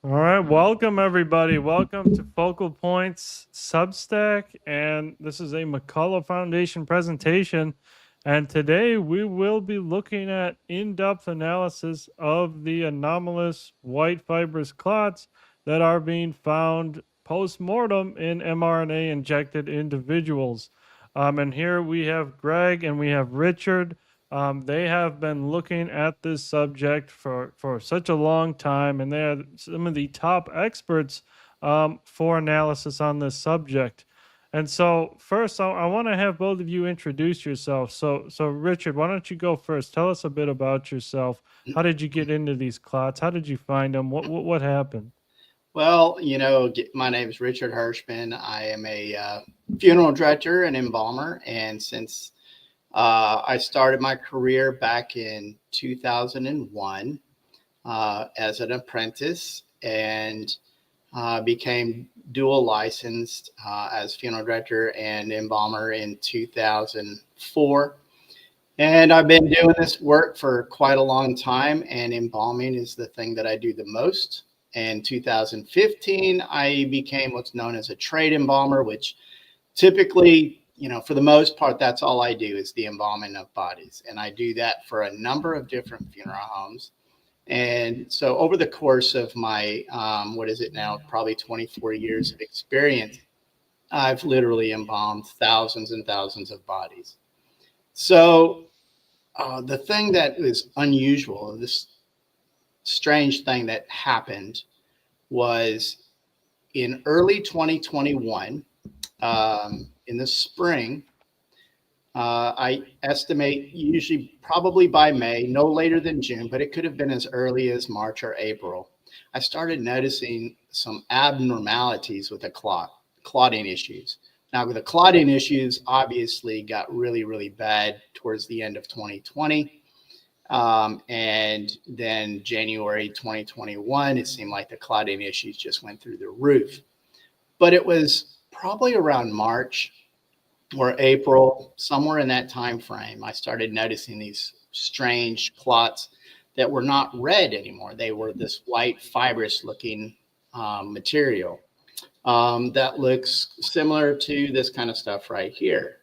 All right, welcome everybody. Welcome to Focal Points Substack, and this is a McCullough Foundation presentation. And today we will be looking at in-depth analysis of the anomalous white fibrous clots that are being found post-mortem in mRNA injected individuals. And here we have Greg and we have Richard. They have been looking at this subject for such a long time, and they are some of the top experts for analysis on this subject. And so, first, I want to have both of you introduce yourself. So Richard, why don't you go first? Tell us a bit about yourself. How did you get into these clots? How did you find them? What happened? Well, my name is Richard Hirschman. I am a funeral director and embalmer. And since I started my career back in 2001 as an apprentice and became dual licensed as funeral director and embalmer in 2004. And I've been doing this work for quite a long time, and embalming is the thing that I do the most. In 2015, I became what's known as a trade embalmer, which typically, for the most part, that's all I do is the embalming of bodies. And I do that for a number of different funeral homes. And so over the course of my, what is it now, probably 24 years of experience, I've literally embalmed thousands and thousands of bodies. So the thing that is unusual, this strange thing that happened was in early 2021, in the spring, I estimate usually probably by May, no later than June, but it could have been as early as March or April. I started noticing some abnormalities with the clotting issues. Now, the clotting issues obviously got really, really bad towards the end of 2020. And then January 2021, it seemed like the clotting issues just went through the roof. But it was probably around March or April, somewhere in that time frame, I started noticing these strange clots that were not red anymore. They were this white fibrous looking material that looks similar to this kind of stuff right here.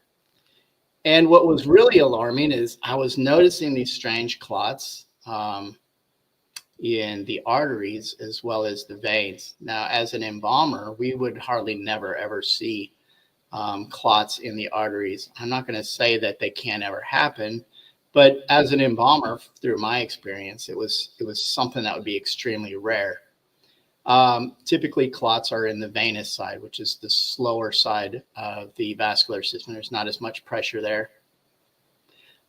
And what was really alarming is I was noticing these strange clots in the arteries as well as the veins. Now, as an embalmer, we would hardly never ever see clots in the arteries. I'm not going to say that they can't ever happen, but as an embalmer, through my experience, it was something that would be extremely rare. Typically, clots are in the venous side, which is the slower side of the vascular system. There's not as much pressure there.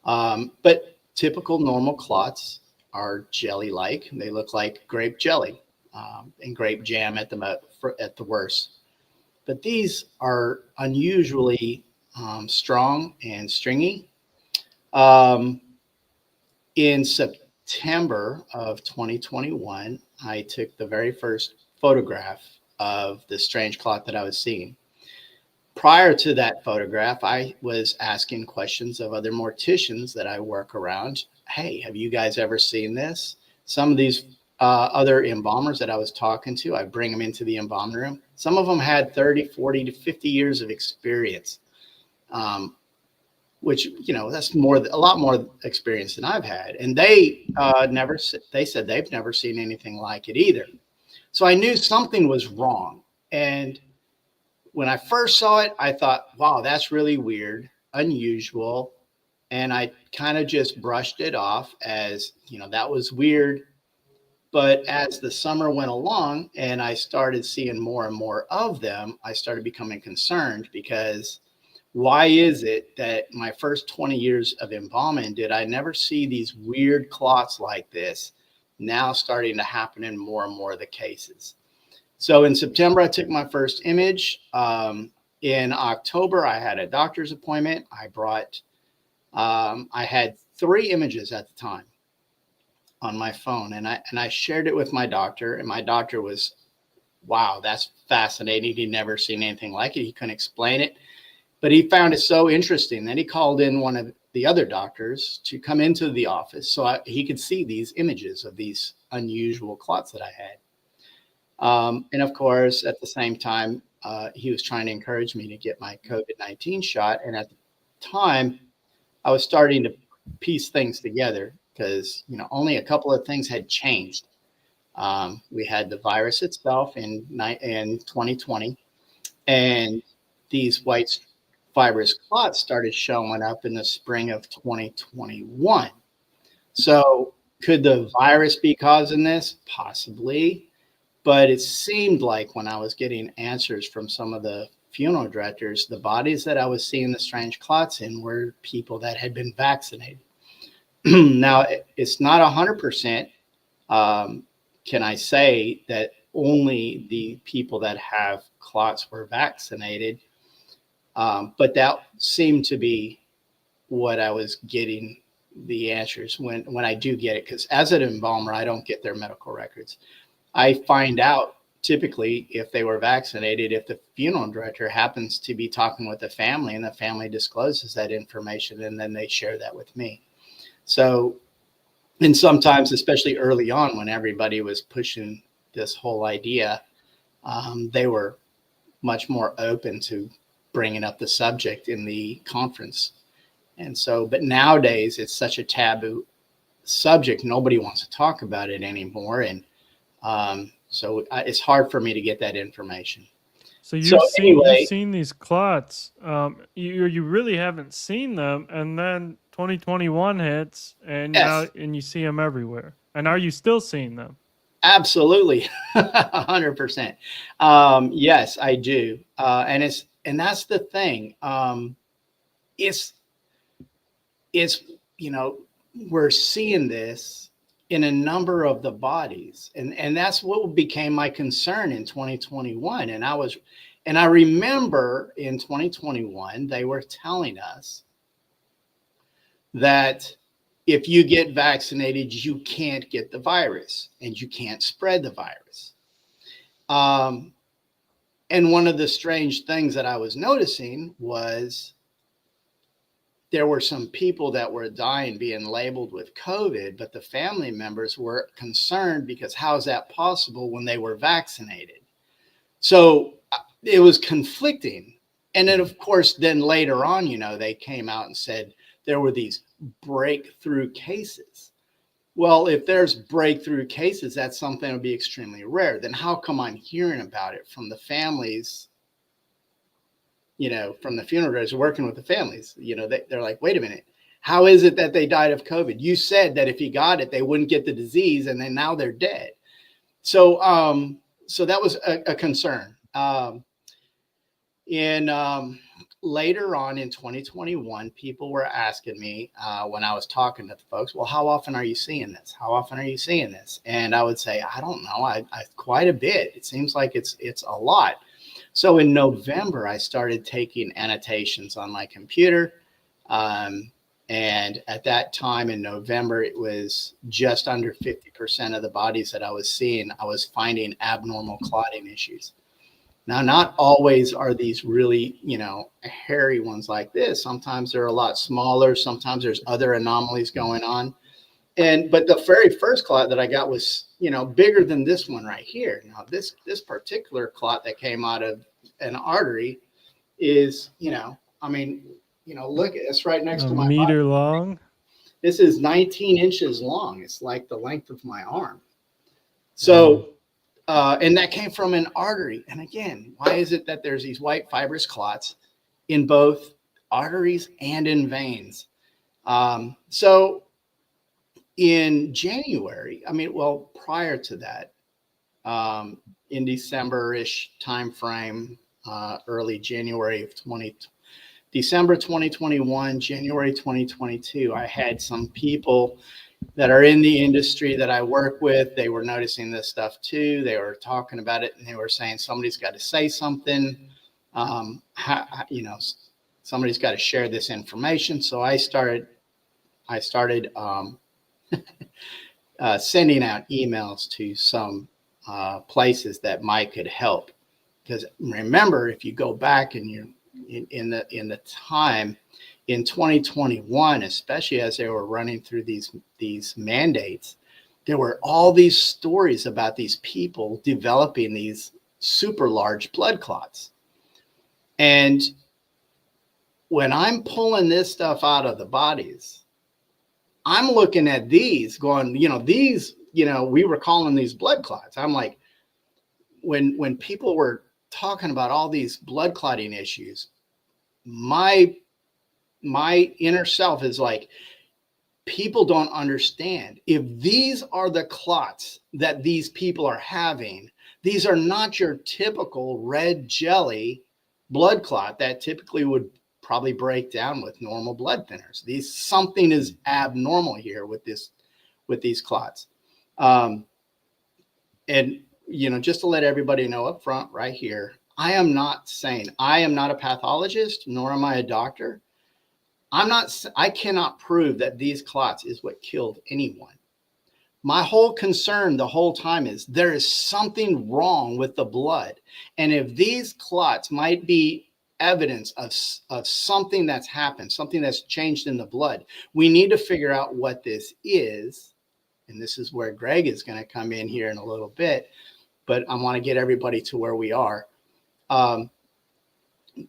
But typical normal clots are jelly-like. They look like grape jelly and grape jam at the worst. But these are unusually strong and stringy. In September of 2021, I took the very first photograph of the strange clot that I was seeing. Prior to that photograph, I was asking questions of other morticians that I work around. Hey, have you guys ever seen this? Some of these other embalmers that I was talking to, I bring them into the embalming room. Some of them had 30, 40 to 50 years of experience, which, that's a lot more experience than I've had. And they said they've never seen anything like it either. So I knew something was wrong. And when I first saw it, I thought, wow, that's really weird, unusual. And I kind of just brushed it off as, that was weird. But as the summer went along and I started seeing more and more of them, I started becoming concerned because why is it that my first 20 years of embalming did I never see these weird clots like this now starting to happen in more and more of the cases? So in September, I took my first image. In October, I had a doctor's appointment. I had 3 images at the time on my phone, and I shared it with my doctor, and my doctor was, wow, that's fascinating. He'd never seen anything like it. He couldn't explain it, but he found it so interesting that he called in one of the other doctors to come into the office so he could see these images of these unusual clots that I had. And of course, at the same time, he was trying to encourage me to get my COVID-19 shot. And at the time, I was starting to piece things together because, only a couple of things had changed. We had the virus itself in 2020, and these white fibrous clots started showing up in the spring of 2021. So could the virus be causing this? Possibly. But it seemed like when I was getting answers from some of the funeral directors, the bodies that I was seeing the strange clots in were people that had been vaccinated. Now, it's not 100%. Can I say that only the people that have clots were vaccinated? But that seemed to be what I was getting the answers when I do get it. Because as an embalmer, I don't get their medical records. I find out typically if they were vaccinated, if the funeral director happens to be talking with the family and the family discloses that information, and then they share that with me. So, and sometimes, especially early on when everybody was pushing this whole idea, they were much more open to bringing up the subject in the conference. And so, but nowadays it's such a taboo subject. Nobody wants to talk about it anymore. And so it's hard for me to get that information. So you've Anyway, seen these clots. You really haven't seen them, and then 2021 hits, and now yes, you see them everywhere. And are you still seeing them? absolutely, 100%. Yes, I do, and that's the thing. It's we're seeing this in a number of the bodies, and that's what became my concern in 2021. And I remember in 2021 they were telling us that if you get vaccinated, you can't get the virus and you can't spread the virus. And one of the strange things that I was noticing was there were some people that were dying being labeled with COVID, but the family members were concerned because how is that possible when they were vaccinated? So it was conflicting. And then, of course, then later on, they came out and said there were these breakthrough cases. Well, if there's breakthrough cases, that's something that would be extremely rare. Then how come I'm hearing about it from the families, from the funeral directors working with the families? They're like, wait a minute, how is it that they died of COVID? You said that if he got it, they wouldn't get the disease, and then now they're dead. So that was a concern. Later on in 2021, people were asking me when I was talking to the folks, well, how often are you seeing this? How often are you seeing this? And I would say, I don't know, I quite a bit. It seems like it's a lot. So in November, I started taking annotations on my computer. And at that time in November, it was just under 50% of the bodies that I was seeing, I was finding abnormal clotting issues. Now, not always are these really, hairy ones like this. Sometimes they're a lot smaller. Sometimes there's other anomalies going on. But the very first clot that I got was, bigger than this one right here. Now, this particular clot that came out of an artery is, look, it's right next to my body. A meter long. This is 19 inches long. It's like the length of my arm. So, and that came from an artery. And again, why is it that there's these white fibrous clots in both arteries and in veins? So in January, prior to that, in December-ish timeframe, early January of December 2021, January 2022, I had some people that are in the industry that I work with. They were noticing this stuff too. They were talking about it, and they were saying somebody's got to say something. Somebody's got to share this information. So I started sending out emails to some places that might could help. Because remember, if you go back and you're in the time in 2021, especially as they were running through these mandates, there were all these stories about these people developing these super large blood clots. And when I'm pulling this stuff out of the bodies, I'm looking at these going, these, we were calling these blood clots. I'm like, when people were talking about all these blood clotting issues, my inner self is like, people don't understand. If these are the clots that these people are having, these are not your typical red jelly blood clot that typically would probably break down with normal blood thinners. Something is abnormal here with these clots. And just to let everybody know up front right here, I am not a pathologist, nor am I a doctor. I cannot prove that these clots is what killed anyone. My whole concern the whole time is there is something wrong with the blood. And if these clots might be evidence of something that's happened, something that's changed in the blood, we need to figure out what this is. And this is where Greg is going to come in here in a little bit, but I want to get everybody to where we are.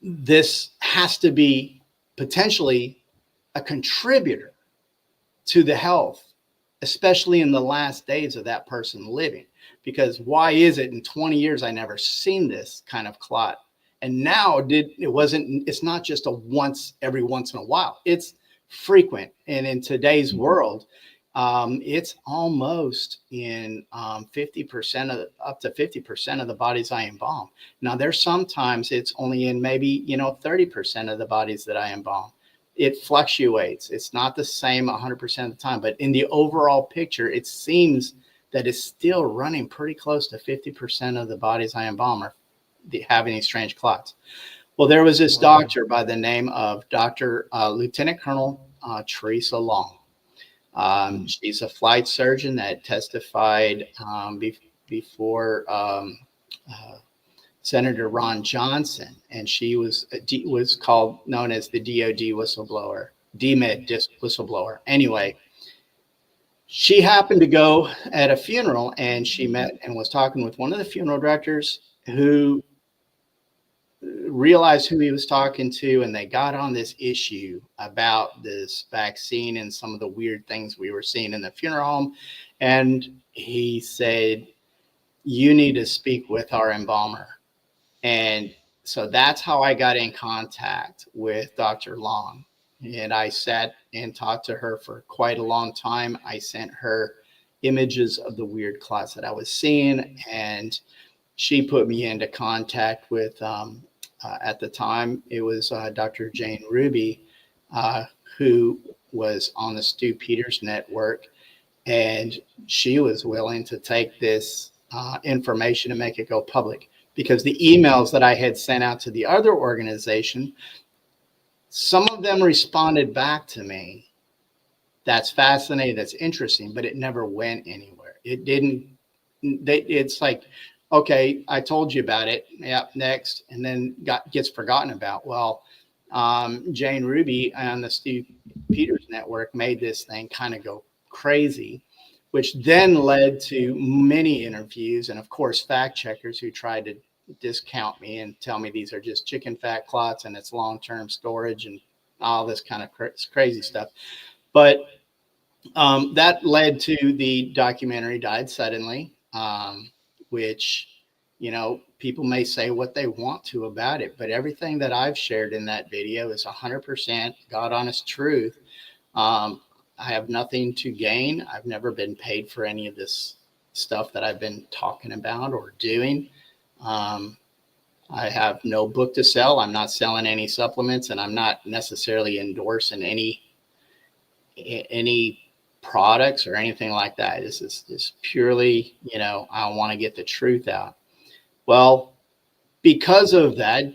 This has to be potentially a contributor to the health, especially in the last days of that person living. Because why is it in 20 years I never seen this kind of clot? And now it's not just every once in a while. It's frequent. And in today's world, it's almost in 50% up to 50% of the bodies I embalm. Now, there's sometimes it's only in maybe 30% of the bodies that I embalm. It fluctuates. It's not the same 100% of the time, but in the overall picture, it seems that it's still running pretty close to 50% of the bodies I embalm are having these strange clots. Well, there was this doctor by the name of Dr. Lieutenant Colonel Teresa Long. She's a flight surgeon that testified before Senator Ron Johnson, and she was known as the DOD whistleblower, DMED whistleblower. Anyway, she happened to go at a funeral, and she met and was talking with one of the funeral directors who realized who he was talking to, and they got on this issue about this vaccine and some of the weird things we were seeing in the funeral home. And he said, "You need to speak with our embalmer." And so that's how I got in contact with Dr. Long. And I sat and talked to her for quite a long time. I sent her images of the weird clots that I was seeing, and she put me into contact with, at the time, it was Dr. Jane Ruby, who was on the Stu Peters network. And she was willing to take this information and make it go public. Because the emails that I had sent out to the other organization, some of them responded back to me. That's fascinating, that's interesting, but it never went anywhere. It didn't, it's like, okay, I told you about it. Yeah, next. And then gets forgotten about. Well, Jane Ruby on the Stu Peters network made this thing kind of go crazy, which then led to many interviews and, of course, fact checkers who tried to discount me and tell me these are just chicken fat clots and it's long-term storage and all this kind of crazy stuff. But that led to the documentary Died Suddenly, which, people may say what they want to about it, but everything that I've shared in that video is 100% God honest truth. I have nothing to gain. I've never been paid for any of this stuff that I've been talking about or doing. I have no book to sell. I'm not selling any supplements, and I'm not necessarily endorsing any products or anything like that. This is just purely, I want to get the truth out. Well, because of that,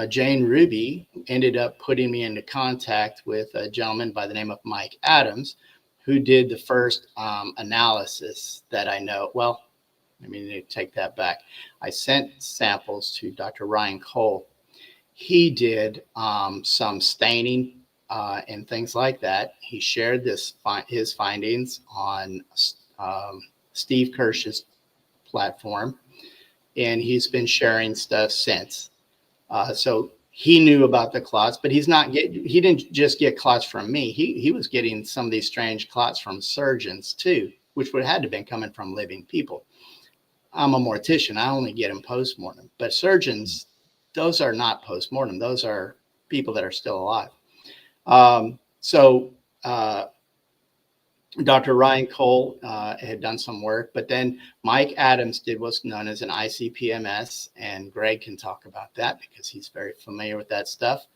Jane Ruby ended up putting me into contact with a gentleman by the name of Mike Adams, who did the first analysis that I know. Well, I mean, take that back. I sent samples to Dr. Ryan Cole. He did some staining and things like that. He shared his findings on Steve Kirsch's platform, and he's been sharing stuff since. So he knew about the clots, but he didn't just get clots from me. He was getting some of these strange clots from surgeons too, which would have had to have been coming from living people. I'm a mortician. I only get them post-mortem, but surgeons, those are not post-mortem. Those are people that are still alive. So Dr. Ryan Cole had done some work, but then Mike Adams did what's known as an ICP-MS, and Greg can talk about that because he's very familiar with that stuff.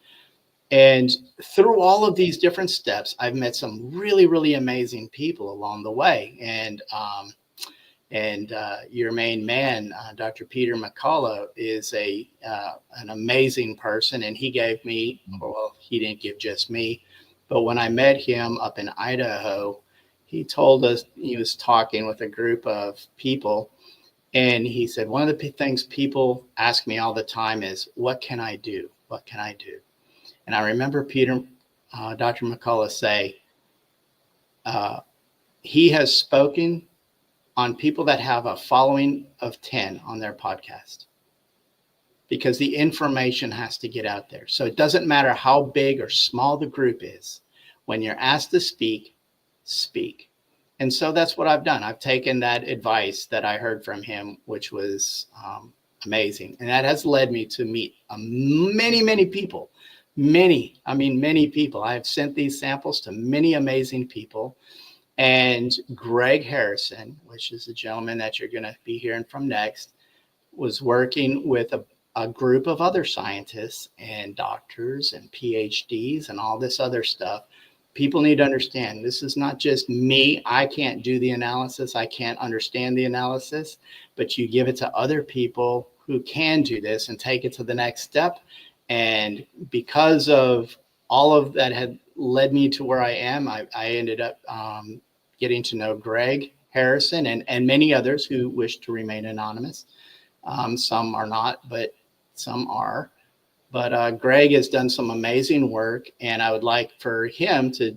And through all of these different steps, I've met some really, really amazing people along the way. And your main man, Dr. Peter McCullough, is an amazing person, and he gave me, well, he didn't give just me, but when I met him up in Idaho, he told us he was talking with a group of people, and he said, one of the things people ask me all the time is, what can I do? What can I do? And I remember Dr. McCullough say, he has spoken on people that have a following of 10 on their podcast, because the information has to get out there. So it doesn't matter how big or small the group is. When you're asked to speak, speak. And so that's what I've done. I've taken that advice that I heard from him, which was amazing. And that has led me to meet many, many people. Many people. I have sent these samples to many amazing people. And Greg Harrison, which is the gentleman that you're going to be hearing from next, was working with a group of other scientists and doctors and PhDs and all this other stuff. People need to understand, this is not just me. I can't do the analysis. I can't understand the analysis, but you give it to other people who can do this and take it to the next step. And because of all of that had led me to where I am, I ended up getting to know Greg Harrison and many others who wish to remain anonymous. Some are not, but some are. But Greg has done some amazing work, and I would like for him to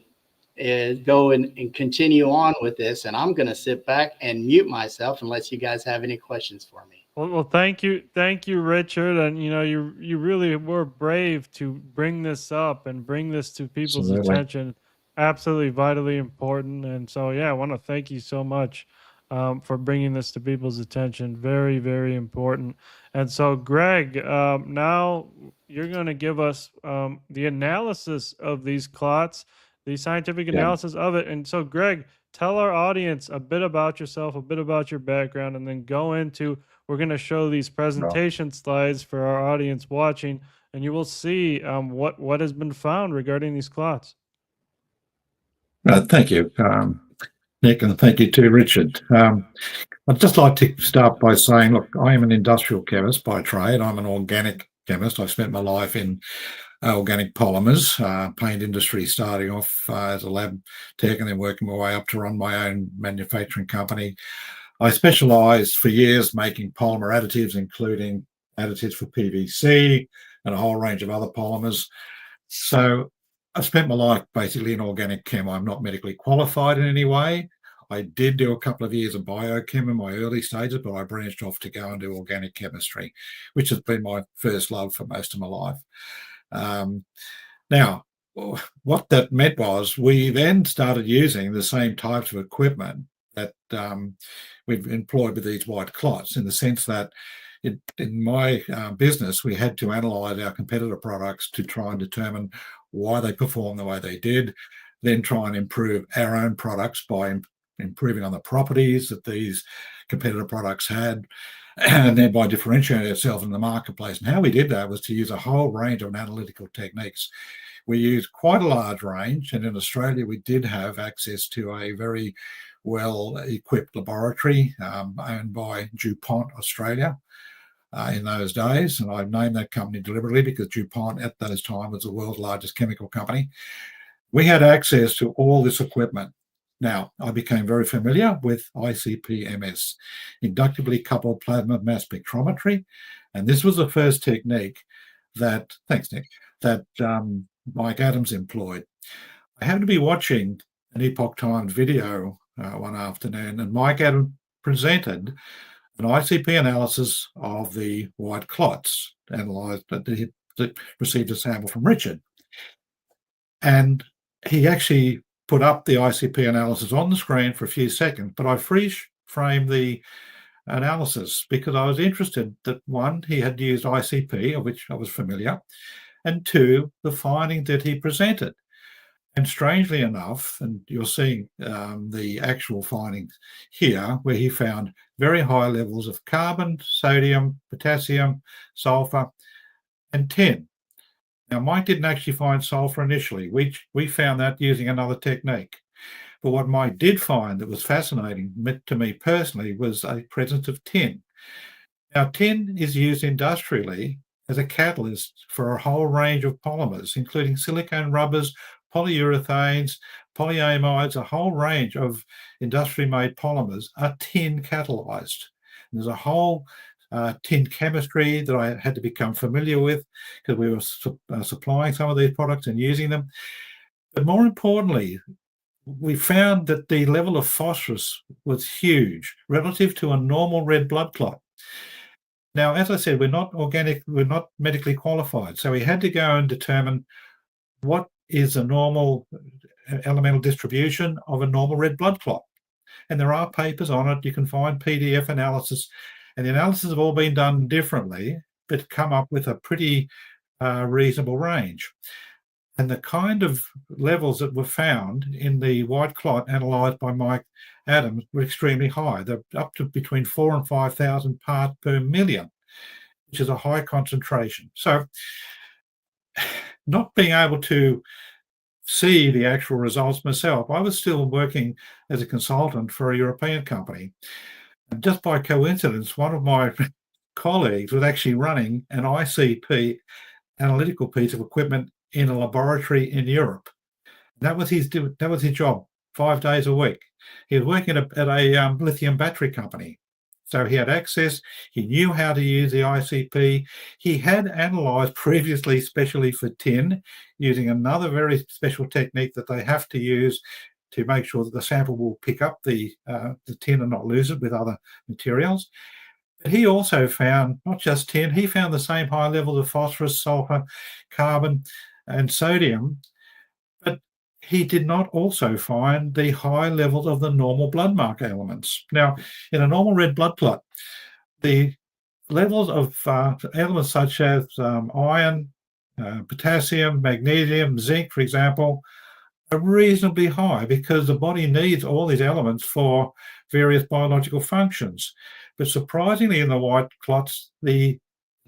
go and continue on with this. And I'm going to sit back and mute myself unless you guys have any questions for me. Well, thank you, Richard, and you really were brave to bring this up and bring this to people's attention. Absolutely vitally important, and so yeah, I want to thank you so much for bringing this to people's attention. Very, very important. And so, Greg, now you're going to give us the analysis of these clots, the scientific analysis of it. And so, Greg, tell our audience a bit about yourself, a bit about your background, and then go into. We're going to show these presentation slides for our audience watching, and you will see what has been found regarding these clots. Thank you, Nick, and thank you to Richard. I'd just like to start by saying, look, I am an industrial chemist by trade. I'm an organic chemist. I've spent my life in organic polymers, paint industry, starting off as a lab tech and then working my way up to run my own manufacturing company. I specialised for years making polymer additives, including additives for PVC and a whole range of other polymers. So I've spent my life basically in organic chem. I'm not medically qualified in any way. I did do a couple of years of biochem in my early stages, but I branched off to go and do organic chemistry, which has been my first love for most of my life. Now, what that meant was we then started using the same types of equipment that we've employed with these white clots, in the sense that in my business, we had to analyze our competitor products to try and determine why they perform the way they did, then try and improve our own products by improving on the properties that these competitor products had, and then by differentiating ourselves in the marketplace. And how we did that was to use a whole range of analytical techniques. We used quite a large range, and in Australia, we did have access to a very well-equipped laboratory owned by DuPont Australia in those days. And I've named that company deliberately because DuPont at those times was the world's largest chemical company. We had access to all this equipment. Now, I became very familiar with ICP-MS, inductively coupled plasma mass spectrometry. And this was the first technique that, thanks, Nick, that Mike Adams employed. I happened to be watching an Epoch Times video one afternoon, and Mike Adam presented an ICP analysis of the white clots analysed that he received a sample from Richard. And he actually put up the ICP analysis on the screen for a few seconds, but I freeze framed the analysis because I was interested that, one, he had used ICP, of which I was familiar, and two, the findings that he presented. And strangely enough, and you're seeing the actual findings here, where he found very high levels of carbon, sodium, potassium, sulfur, and tin. Now, Mike didn't actually find sulfur initially. We found that using another technique. But what Mike did find that was fascinating to me personally was a presence of tin. Now, tin is used industrially as a catalyst for a whole range of polymers, including silicone rubbers, polyurethanes, polyamides. A whole range of industrially-made polymers are tin catalyzed. There's a whole tin chemistry that I had to become familiar with because we were supplying some of these products and using them. But more importantly, we found that the level of phosphorus was huge relative to a normal red blood clot. Now, as I said, we're not medically qualified, so we had to go and determine what is a normal elemental distribution of a normal red blood clot. And there are papers on it. You can find PDF analysis, and the analysis have all been done differently, but come up with a pretty reasonable range. And the kind of levels that were found in the white clot analysed by Mike Adams were extremely high. They're up to between 4,000 and 5,000 parts per million, which is a high concentration. So not being able to see the actual results myself, I was still working as a consultant for a European company. And just by coincidence, one of my colleagues was actually running an ICP analytical piece of equipment in a laboratory in Europe. That was his job, 5 days a week. He was working at a lithium battery company. So he had access, he knew how to use the ICP. He had analysed previously, especially for tin, using another very special technique that they have to use to make sure that the sample will pick up the tin and not lose it with other materials. But he also found not just tin, he found the same high levels of phosphorus, sulfur, carbon, and sodium, but he did not also find the high levels of the normal blood marker elements. Now, in a normal red blood clot, the levels of elements such as iron, potassium, magnesium, zinc, for example, are reasonably high because the body needs all these elements for various biological functions. But surprisingly, in the white clots, the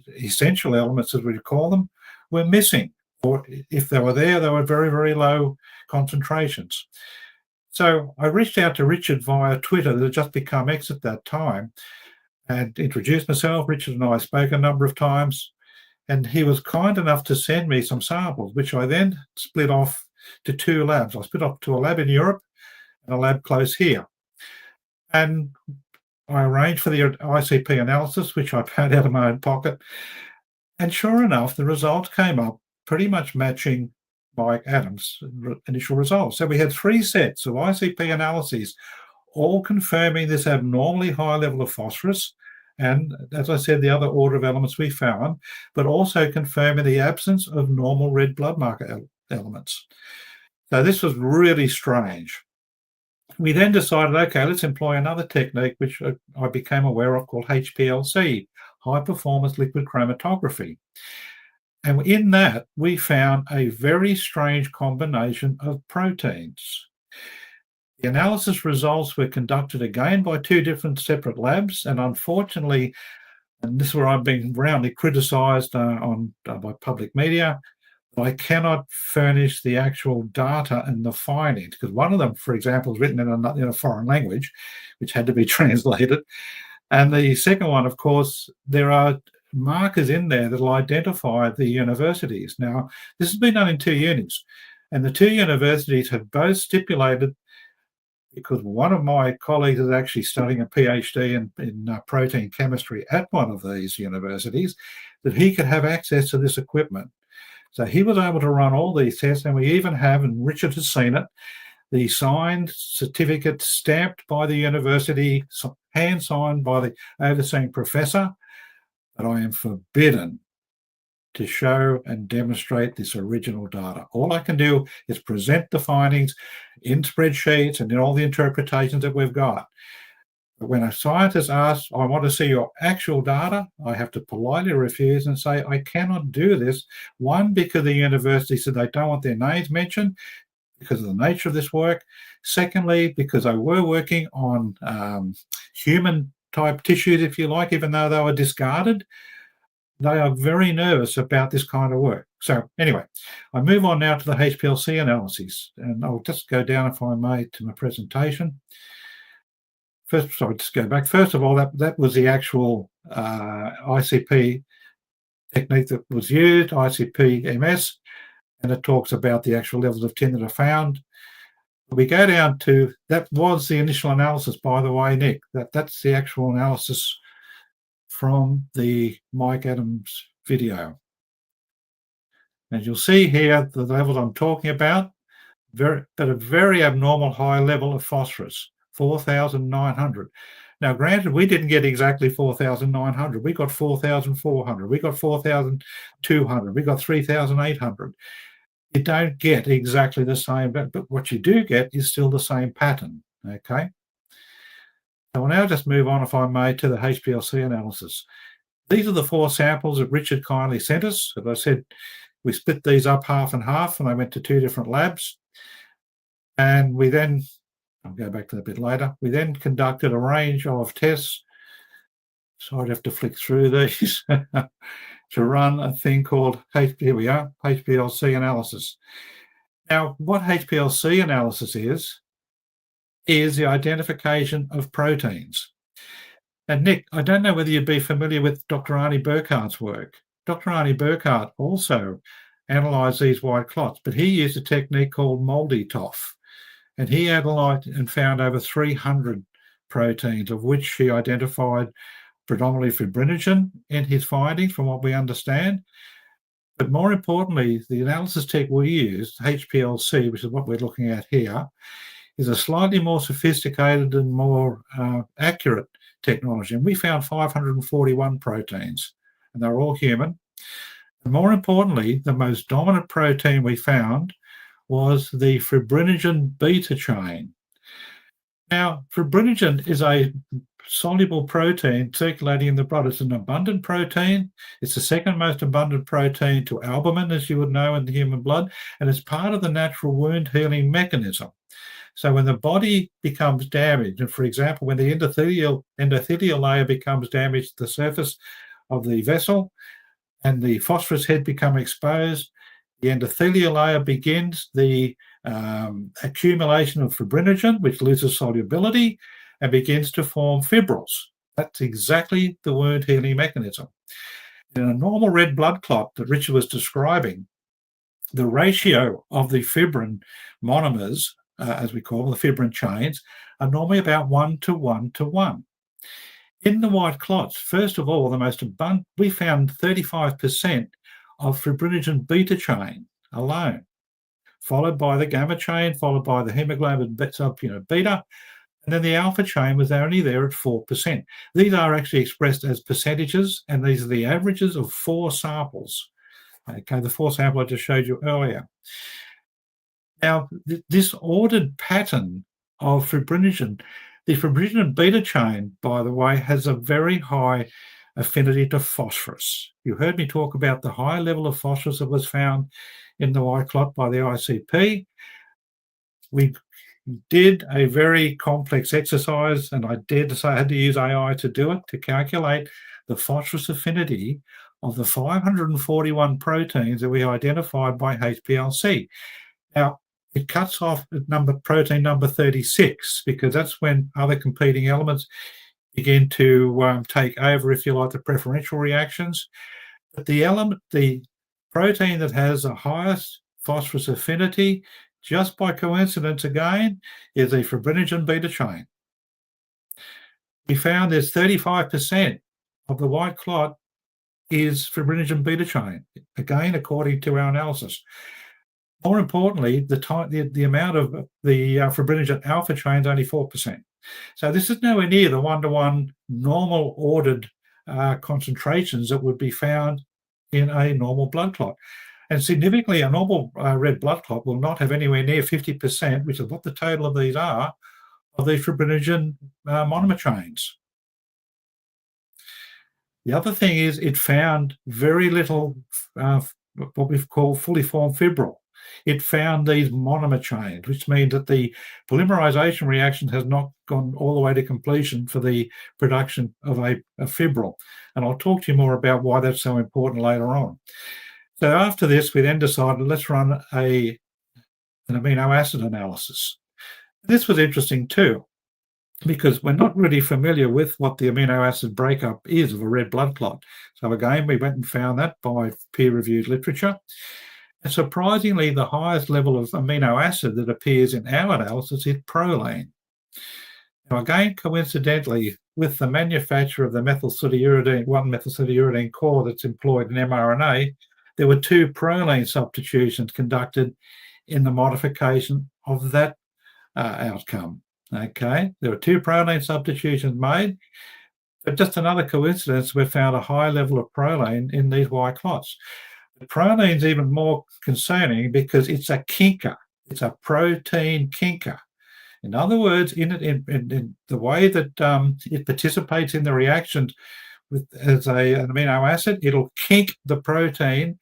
essential elements, as we call them, were missing. Or if they were there, they were very, very low concentrations. So I reached out to Richard via Twitter, that had just become X at that time, and introduced myself. Richard and I spoke a number of times, and he was kind enough to send me some samples, which I then split off to 2 labs. I split off to a lab in Europe and a lab close here. And I arranged for the ICP analysis, which I paid out of my own pocket. And sure enough, the results came up pretty much matching Mike Adams' initial results. So we had 3 sets of ICP analyses, all confirming this abnormally high level of phosphorus, and as I said, the other order of elements we found, but also confirming the absence of normal red blood marker elements. So this was really strange. We then decided, okay, let's employ another technique, which I became aware of, called HPLC, high performance liquid chromatography. And in that, we found a very strange combination of proteins. The analysis results were conducted again by 2 different separate labs, and unfortunately, and this is where I've been roundly criticised by public media, I cannot furnish the actual data and the findings, because one of them, for example, is written in a foreign language, which had to be translated. And the second one, of course, there are markers in there that will identify the universities. Now, this has been done in 2 units, and the 2 universities have both stipulated, because one of my colleagues is actually studying a PhD in protein chemistry at one of these universities, that he could have access to this equipment. So he was able to run all these tests, and we even have, and Richard has seen it, the signed certificate stamped by the university, hand signed by the overseeing professor, that I am forbidden to show and demonstrate this original data. All I can do is present the findings in spreadsheets and in all the interpretations that we've got. But when a scientist asks, I want to see your actual data, I have to politely refuse and say, I cannot do this. One, because the university said they don't want their names mentioned because of the nature of this work. Secondly, because I were working on human type tissues, if you like, even though they were discarded. They are very nervous about this kind of work. So anyway, I move on now to the HPLC analyses, and I'll just go down, if I may, to my presentation. First, sorry, just go back. First of all, that was the actual ICP technique that was used, ICP-MS, and it talks about the actual levels of tin that are found. We go down to, that was the initial analysis, by the way, Nick. That's the actual analysis from the Mike Adams video. As you'll see here, the levels I'm talking about, at a very abnormal high level of phosphorus, 4,900. Now, granted, we didn't get exactly 4,900. We got 4,400. We got 4,200. We got 3,800. You don't get exactly the same, but what you do get is still the same pattern, okay? So we'll now just move on, if I may, to the HPLC analysis. These are the 4 samples that Richard kindly sent us. As I said, we split these up half and half, and I went to 2 different labs. And we then, I'll go back to that a bit later, we then conducted a range of tests. So I'd have to flick through these to run a thing called, here we are, HPLC analysis. Now, what HPLC analysis is the identification of proteins. And Nick, I don't know whether you'd be familiar with Dr. Arnie Burkhardt's work. Dr. Arnie Burkhardt also analysed these white clots, but he used a technique called MALDI-TOF, and he analysed and found over 300 proteins, of which he identified predominantly fibrinogen in his findings, from what we understand. But more importantly, the analysis tech we used, HPLC, which is what we're looking at here, is a slightly more sophisticated and more accurate technology. And we found 541 proteins, and they're all human. And more importantly, the most dominant protein we found was the fibrinogen beta chain. Now, fibrinogen is a soluble protein circulating in the blood. It's an abundant protein. It's the second most abundant protein to albumin, as you would know, in the human blood, and it's part of the natural wound healing mechanism. So when the body becomes damaged, and for example, when the endothelial layer becomes damaged, the surface of the vessel and the phosphorus head become exposed, the endothelial layer begins the accumulation of fibrinogen, which loses solubility and begins to form fibrils. That's exactly the wound healing mechanism. In a normal red blood clot that Richard was describing, the ratio of the fibrin monomers, as we call them, the fibrin chains, are normally about 1 to 1 to 1. In the white clots, first of all, the most abundant, we found 35% of fibrinogen beta chain alone, followed by the gamma chain, followed by the hemoglobin beta, and then the alpha chain was only there at 4%. These are actually expressed as percentages, and these are the averages of 4 samples. Okay, the 4 samples I just showed you earlier. Now, this ordered pattern of fibrinogen, the fibrinogen beta chain, by the way, has a very high affinity to phosphorus. You heard me talk about the high level of phosphorus that was found in the white clot by the ICP. We did a very complex exercise, and I dared to say I had to use AI to do it, to calculate the phosphorus affinity of the 541 proteins that we identified by HPLC. Now, it cuts off at protein number 36, because that's when other competing elements begin to take over, if you like, the preferential reactions. But the protein that has the highest phosphorus affinity, just by coincidence again, is the fibrinogen beta chain. We found there's 35% of the white clot is fibrinogen beta chain, again, according to our analysis. More importantly, the amount of the fibrinogen alpha chain is only 4%. So this is nowhere near the one-to-one normal ordered concentrations that would be found in a normal blood clot. And significantly, a normal red blood clot will not have anywhere near 50%, which is what the total of these are, of these fibrinogen monomer chains. The other thing is it found very little what we call fully formed fibril. It found these monomer chains, which means that the polymerization reaction has not gone all the way to completion for the production of a fibril. And I'll talk to you more about why that's so important later on. So after this, we then decided, let's run an amino acid analysis. This was interesting too, because we're not really familiar with what the amino acid breakup is of a red blood clot. So again, we went and found that by peer-reviewed literature. And surprisingly, the highest level of amino acid that appears in our analysis is proline. Now again, coincidentally, with the manufacture of the 1-methylpseudouridine core that's employed in mRNA, there were 2 proline substitutions conducted in the modification of that outcome. Okay, there were 2 proline substitutions made, but just another coincidence, we found a high level of proline in these white clots. The proline is even more concerning because it's a kinker. It's a protein kinker. In other words, in the way that it participates in the reactions as an amino acid, it'll kink the protein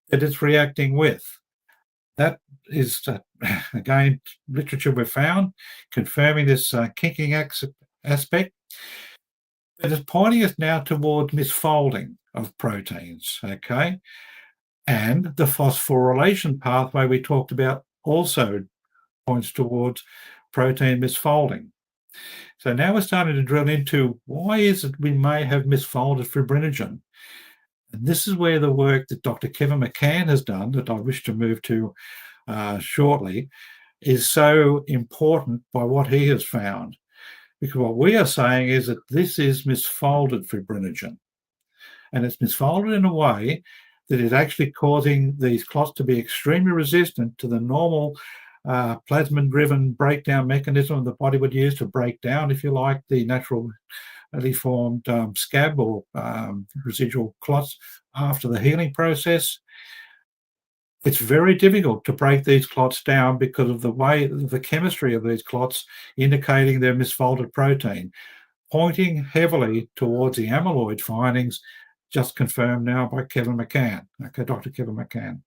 that it's reacting with. That is, again, literature we've found confirming this kinking aspect. It is pointing us now towards misfolding of proteins, okay? And the phosphorylation pathway we talked about also points towards protein misfolding. So now we're starting to drill into why is it we may have misfolded fibrinogen. And this is where the work that Dr. Kevin McCann has done, that I wish to move to shortly, is so important by what he has found. Because what we are saying is that this is misfolded fibrinogen. And it's misfolded in a way that is actually causing these clots to be extremely resistant to the normal plasmin-driven breakdown mechanism the body would use to break down, if you like, the naturally formed scab or residual clots after the healing process. It's very difficult to break these clots down because of the way the chemistry of these clots indicating their misfolded protein, pointing heavily towards the amyloid findings just confirmed now by Kevin McCann, okay, Dr. Kevin McCann.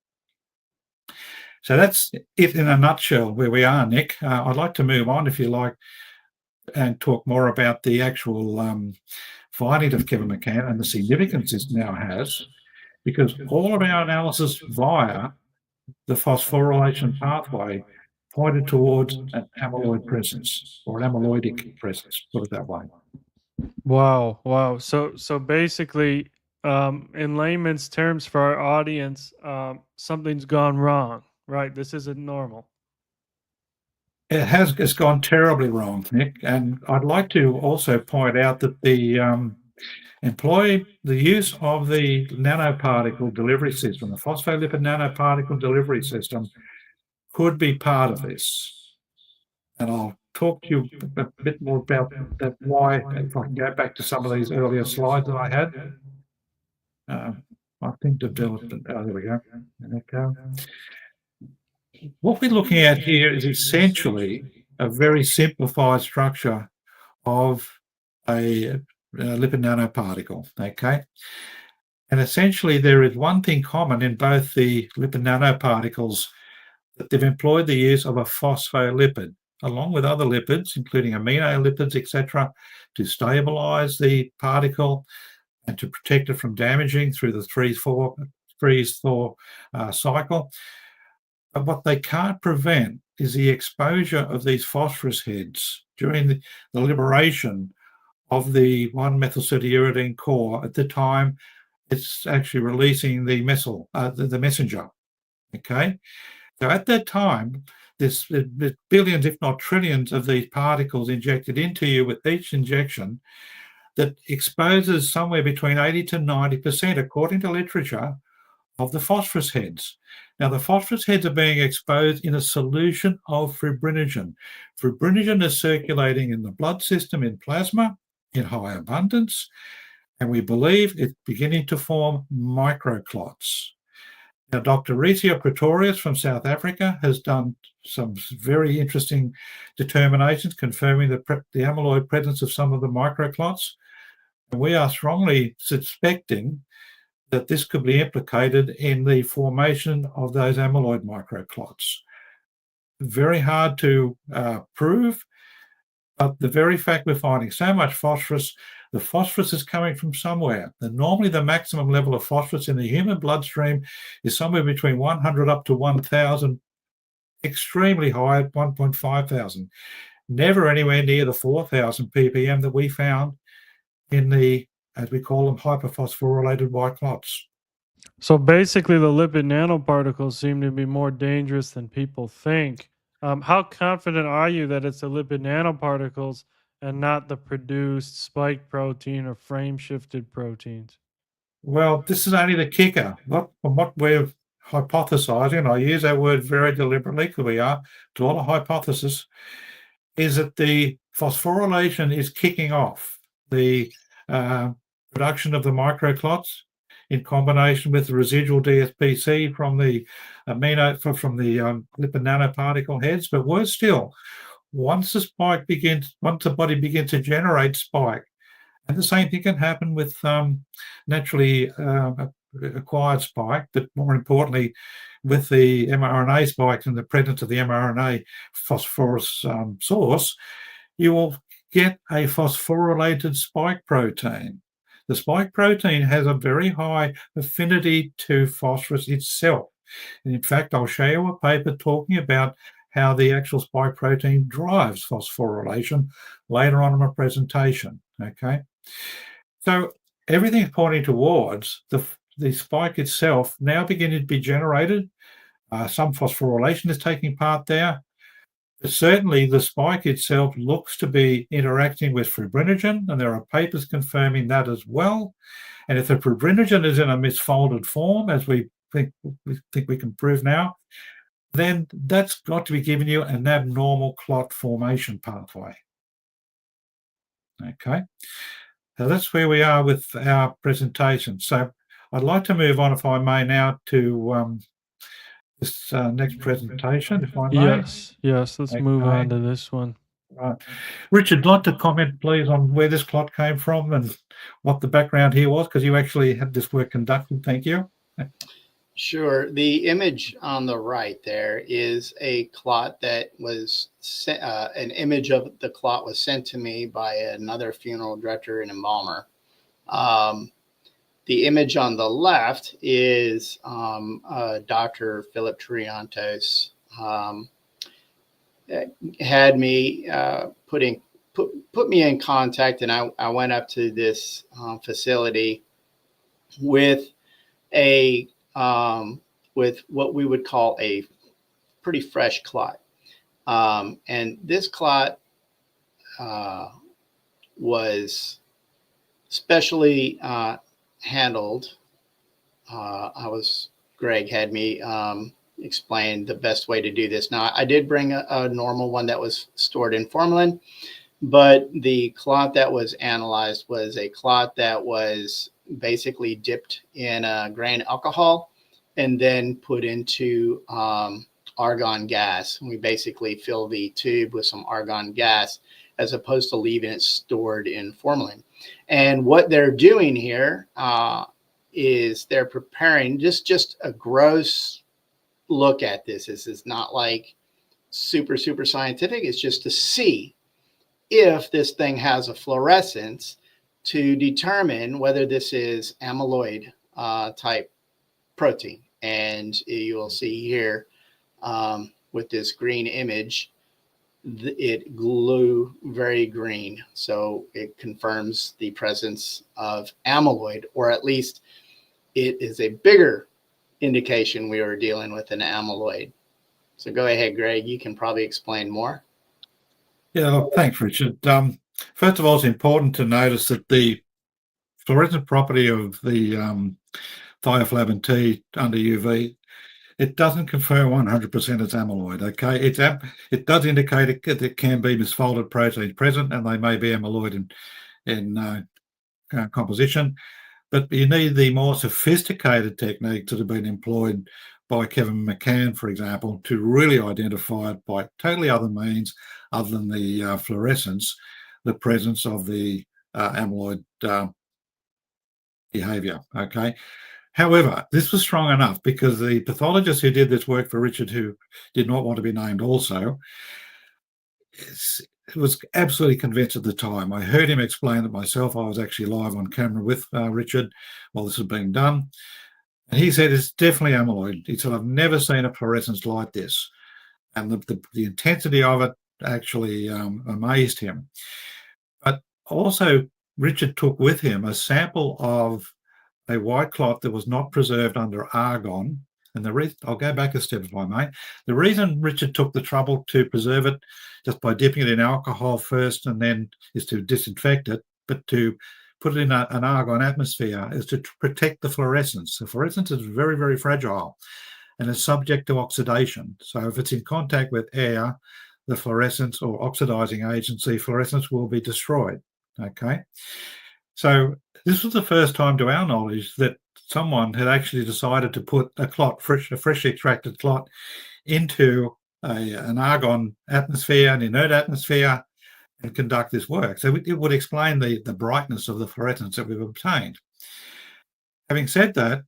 So that's it in a nutshell where we are, Nick. I'd like to move on, if you like, and talk more about the actual findings of Kevin McCann and the significance this now has, because all of our analysis via the phosphorylation pathway pointed towards an amyloid presence or an amyloidic presence, put it that way. Wow. So basically, in layman's terms for our audience, something's gone wrong, right? This isn't normal. It's gone terribly wrong, Nick. And I'd like to also point out that the use of the nanoparticle delivery system, the phospholipid nanoparticle delivery system, could be part of this. And I'll talk to you a bit more about that, why, if I can go back to some of these earlier slides that I had. I think developed it. Oh, there we go. Okay. What we're looking at here is essentially a very simplified structure of a lipid nanoparticle, okay? And essentially there is one thing common in both the lipid nanoparticles, that they've employed the use of a phospholipid, along with other lipids, including amino lipids, etc., to stabilize the particle and to protect it from damaging through the freeze-thaw cycle. But what they can't prevent is the exposure of these phosphorus heads during the liberation of the 1-methylpseudouridine core at the time it's actually releasing the messenger. Okay, so at that time, there's billions, if not trillions, of these particles injected into you with each injection that exposes somewhere between 80 to 90%, according to literature, of the phosphorus heads. Now, the phosphorus heads are being exposed in a solution of fibrinogen. Fibrinogen is circulating in the blood system in plasma in high abundance, and we believe it's beginning to form microclots. Now, Dr. Riccio Pretorius from South Africa has done some very interesting determinations confirming the amyloid presence of some of the microclots. And we are strongly suspecting that this could be implicated in the formation of those amyloid microclots. Very hard to prove, but the very fact we're finding so much phosphorus, the phosphorus is coming from somewhere. And normally the maximum level of phosphorus in the human bloodstream is somewhere between 100 up to 1,000, extremely high at 1.5 thousand. Never anywhere near the 4,000 ppm that we found in the, as we call them, hyperphosphorylated white clots. So basically, the lipid nanoparticles seem to be more dangerous than people think. How confident are you that it's the lipid nanoparticles and not the produced spike protein or frame shifted proteins? Well, this is only the kicker. From what we're hypothesizing, and I use that word very deliberately because we are to all a hypothesis, is that the phosphorylation is kicking off the production of the microclots in combination with the residual DSPC from the amino from the lipid nanoparticle heads. But worse still, once the body begins to generate spike, and the same thing can happen with naturally acquired spike, but more importantly, with the mRNA spikes and the presence of the mRNA phosphorus source, you will get a phosphorylated spike protein. The spike protein has a very high affinity to phosphorus itself. And in fact, I'll show you a paper talking about how the actual spike protein drives phosphorylation later on in my presentation, okay? So everything's pointing towards the spike itself now beginning to be generated. Some phosphorylation is taking part there. But certainly the spike itself looks to be interacting with fibrinogen, and there are papers confirming that as well. And if the fibrinogen is in a misfolded form, as we think we can prove now, then that's got to be giving you an abnormal clot formation pathway. Okay, so that's where we are with our presentation. So I'd like to move on, if I may, now to this next presentation, if I may. Yes, let's move on to this one. Right. Richard, I'd like to comment, please, on where this clot came from and what the background here was, because you actually had this work conducted. Thank you. Sure. The image on the right there is a clot that was sent, an image of the clot was sent to me by another funeral director and embalmer. The image on the left is Dr. Philip Triantos had me put me in contact, and I went up to this facility with a with what we would call a pretty fresh clot, and this clot was specially handled. Greg had me explain the best way to do this. Now, I did bring a normal one that was stored in formalin, but the clot that was analyzed was a clot that was basically dipped in a grain alcohol and then put into argon gas. We basically fill the tube with some argon gas as opposed to leaving it stored in formalin. And what they're doing here is they're preparing just a gross look at this. This is not like super scientific. It's just to see if this thing has a fluorescence to determine whether this is amyloid type protein. And you'll see here with this green image, it glue very green. So it confirms the presence of amyloid, or at least it is a bigger indication we are dealing with an amyloid. So go ahead, Greg. You can probably explain more. Yeah, well, thanks, Richard. First of all, it's important to notice that the fluorescent property of the thioflavin T under UV, it doesn't confirm 100% it's amyloid. Okay, it does indicate there can be misfolded proteins present, and they may be amyloid in composition. But you need the more sophisticated techniques that have been employed by Kevin McCann, for example, to really identify it by totally other means other than the fluorescence, the presence of the amyloid behavior. Okay. However, this was strong enough because the pathologist who did this work for Richard, who did not want to be named also, was absolutely convinced at the time. I heard him explain it myself. I was actually live on camera with Richard while this was being done. And he said, it's definitely amyloid. He said, I've never seen a fluorescence like this. And the intensity of it actually amazed him. But also, Richard took with him a sample of a white clot that was not preserved under argon. And I'll go back a step if I may. The reason Richard took the trouble to preserve it just by dipping it in alcohol first and then is to disinfect it, but to put it in an argon atmosphere is to protect the fluorescence. The fluorescence is very, very fragile and is subject to oxidation. So if it's in contact with air, the fluorescence or oxidizing agency, fluorescence will be destroyed. Okay. So this was the first time to our knowledge that someone had actually decided to put a freshly extracted clot into an argon atmosphere, an inert atmosphere, and conduct this work. So it would explain the brightness of the fluorescence that we've obtained. Having said that,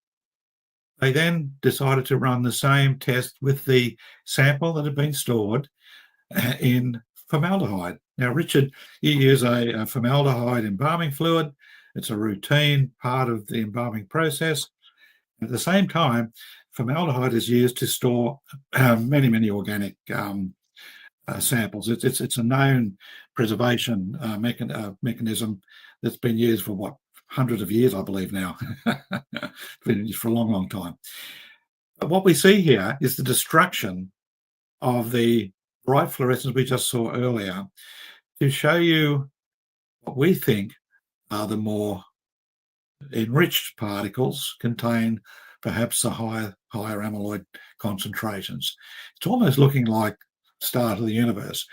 they then decided to run the same test with the sample that had been stored in formaldehyde. Now, Richard, you use a formaldehyde embalming fluid. It's a routine part of the embalming process. At the same time, formaldehyde is used to store many, many organic samples. It's a known preservation mechanism that's been used for hundreds of years, I believe now. Been used for a long, long time. But what we see here is the destruction of the bright fluorescence we just saw earlier to show you what we think are the more enriched particles contain perhaps the higher amyloid concentrations. It's almost looking like the start of the universe.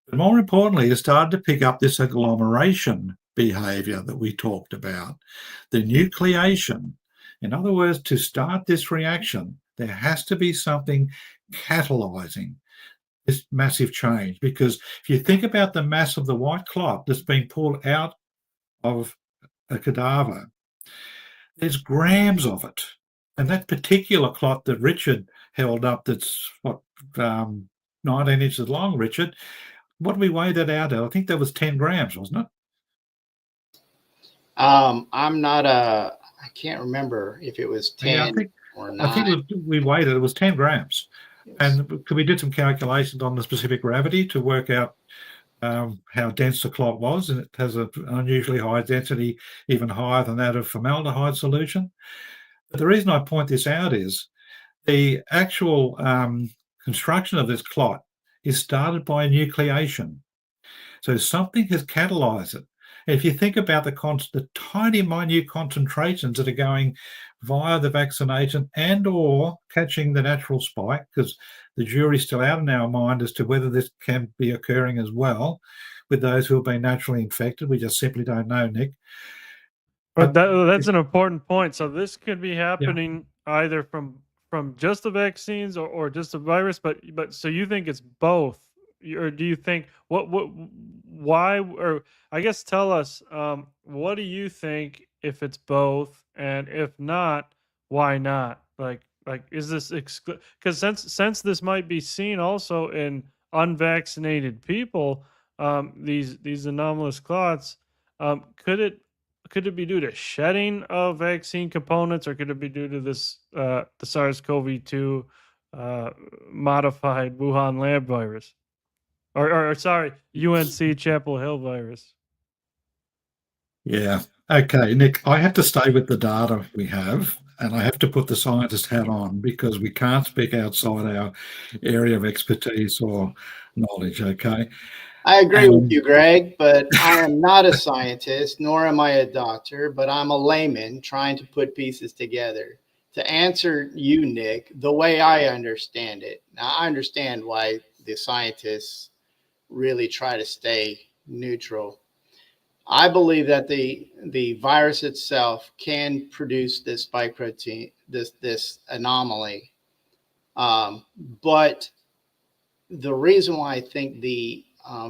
But more importantly, it started to pick up this agglomeration behavior that we talked about, the nucleation. In other words, to start this reaction, there has to be something catalyzing this massive change. Because if you think about the mass of the white clot that's being pulled out of a cadaver, there's grams of it. And that particular clot that Richard held up, that's 19 inches long, Richard, what did we weigh that out at? I think that was 10 grams, wasn't it? I can't remember if it was 10 or 9. I think we weighed it. It was 10 grams. Yes. And we did some calculations on the specific gravity to work out how dense the clot was, and it has an unusually high density, even higher than that of formaldehyde solution. But the reason I point this out is the actual construction of this clot is started by nucleation. So something has catalyzed it. And if you think about the tiny, minute concentrations that are going via the vaccination and or catching the natural spike, because the jury's still out in our mind as to whether this can be occurring as well with those who have been naturally infected. We just simply don't know, Nick. But that's an important point. So this could be happening either from just the vaccines or just the virus, but so you think it's both, or do you think why, or I guess tell us what do you think if it's both, and if not, why not? Like is this because since this might be seen also in unvaccinated people, these anomalous clots, could it be due to shedding of vaccine components, or could it be due to this the SARS-CoV-2 modified Wuhan lab virus, or sorry, UNC Chapel Hill virus? Yeah. Okay, Nick, I have to stay with the data we have, and I have to put the scientist hat on because we can't speak outside our area of expertise or knowledge. Okay. I agree with And you, Greg, but I am not a scientist, nor am I a doctor, but I'm a layman trying to put pieces together. To answer you, Nick, the way I understand it, now I understand why the scientists really try to stay neutral. I believe that the virus itself can produce this spike protein, this anomaly, um, but the reason why I think the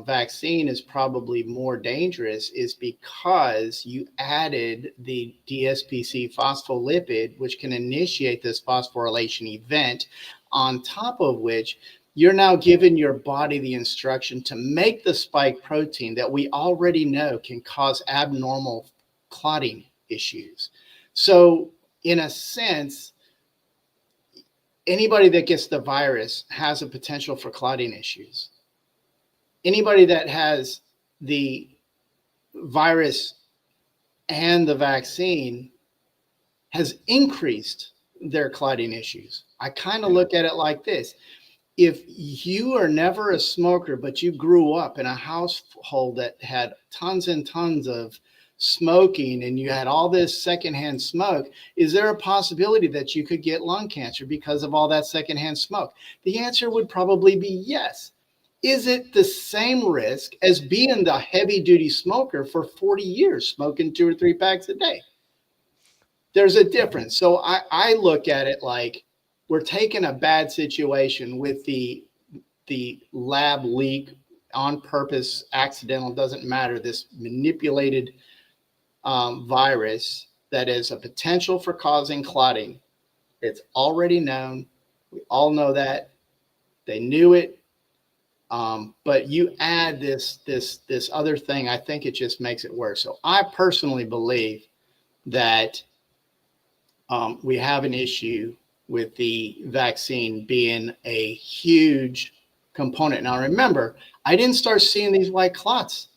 vaccine is probably more dangerous is because you added the DSPC phospholipid, which can initiate this phosphorylation event, on top of which you're now giving your body the instruction to make the spike protein that we already know can cause abnormal clotting issues. So, in a sense, anybody that gets the virus has a potential for clotting issues. Anybody that has the virus and the vaccine has increased their clotting issues. I kind of look at it like this. If you are never a smoker, but you grew up in a household that had tons and tons of smoking and you had all this secondhand smoke, is there a possibility that you could get lung cancer because of all that secondhand smoke? The answer would probably be yes. Is it the same risk as being the heavy duty smoker for 40 years, smoking 2 or 3 packs a day? There's a difference. So I look at it like we're taking a bad situation with the lab leak, on purpose, accidental, doesn't matter, this manipulated virus that is a potential for causing clotting. It's already known. We all know that. They knew it. But you add this other thing, I think it just makes it worse. So I personally believe that we have an issue with the vaccine being a huge component. Now, remember, I didn't start seeing these white clots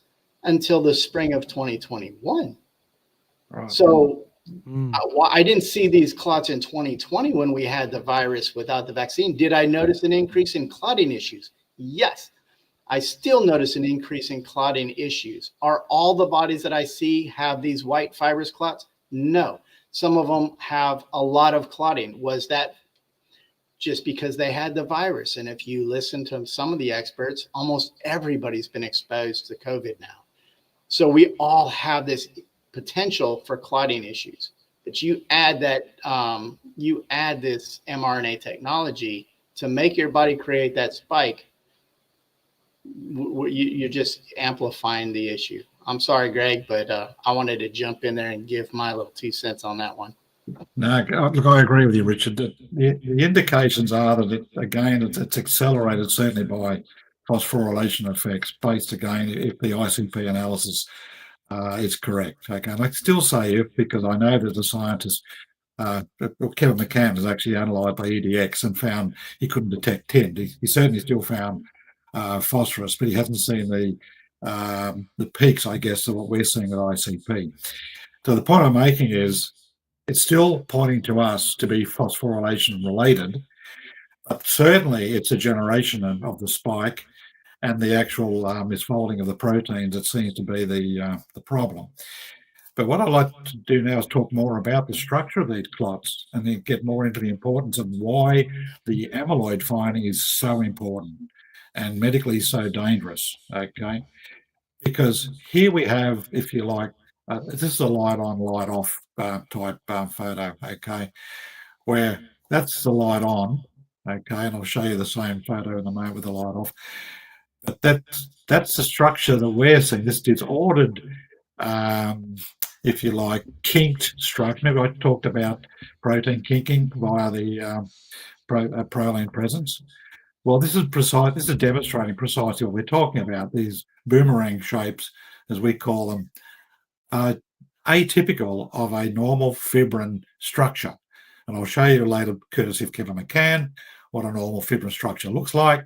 until the spring of 2021. right. So Mm. I didn't see these clots in 2020 when we had the virus without the vaccine. Did I notice an increase in clotting issues? Yes. I still notice an increase in clotting issues. Are all the bodies that I see have these white fibrous clots? No. Some of them have a lot of clotting. Was that just because they had the virus? And if you listen to some of the experts, almost everybody's been exposed to COVID now. So we all have this potential for clotting issues. But you add this mRNA technology to make your body create that spike, you're just amplifying the issue. I'm sorry, Greg, but I wanted to jump in there and give my little 2 cents on that one. No, look, I agree with you, Richard. The indications are that, it's accelerated certainly by phosphorylation effects, based again if the ICP analysis is correct. Okay, and I still say if, because I know that the scientist, Kevin McCann, has actually analysed the EDX and found he couldn't detect tin. He certainly still found phosphorus, but he hasn't seen the peaks, I guess, of what we're seeing with ICP. So the point I'm making is, it's still pointing to us to be phosphorylation related, but certainly it's a generation of the spike and the actual misfolding of the proteins that seems to be the problem. But what I'd like to do now is talk more about the structure of these clots and then get more into the importance of why the amyloid finding is so important and medically so dangerous, okay? Because here we have, if you like, this is a light on, light off type photo, okay, where that's the light on, okay, and I'll show you the same photo in a moment with the light off. But that's the structure that we're seeing, this disordered, if you like, kinked structure. Remember I talked about protein kinking via the proline presence. Well, this is demonstrating precisely what we're talking about. These boomerang shapes, as we call them, are atypical of a normal fibrin structure. And I'll show you later, courtesy of Kevin McCann, what a normal fibrin structure looks like.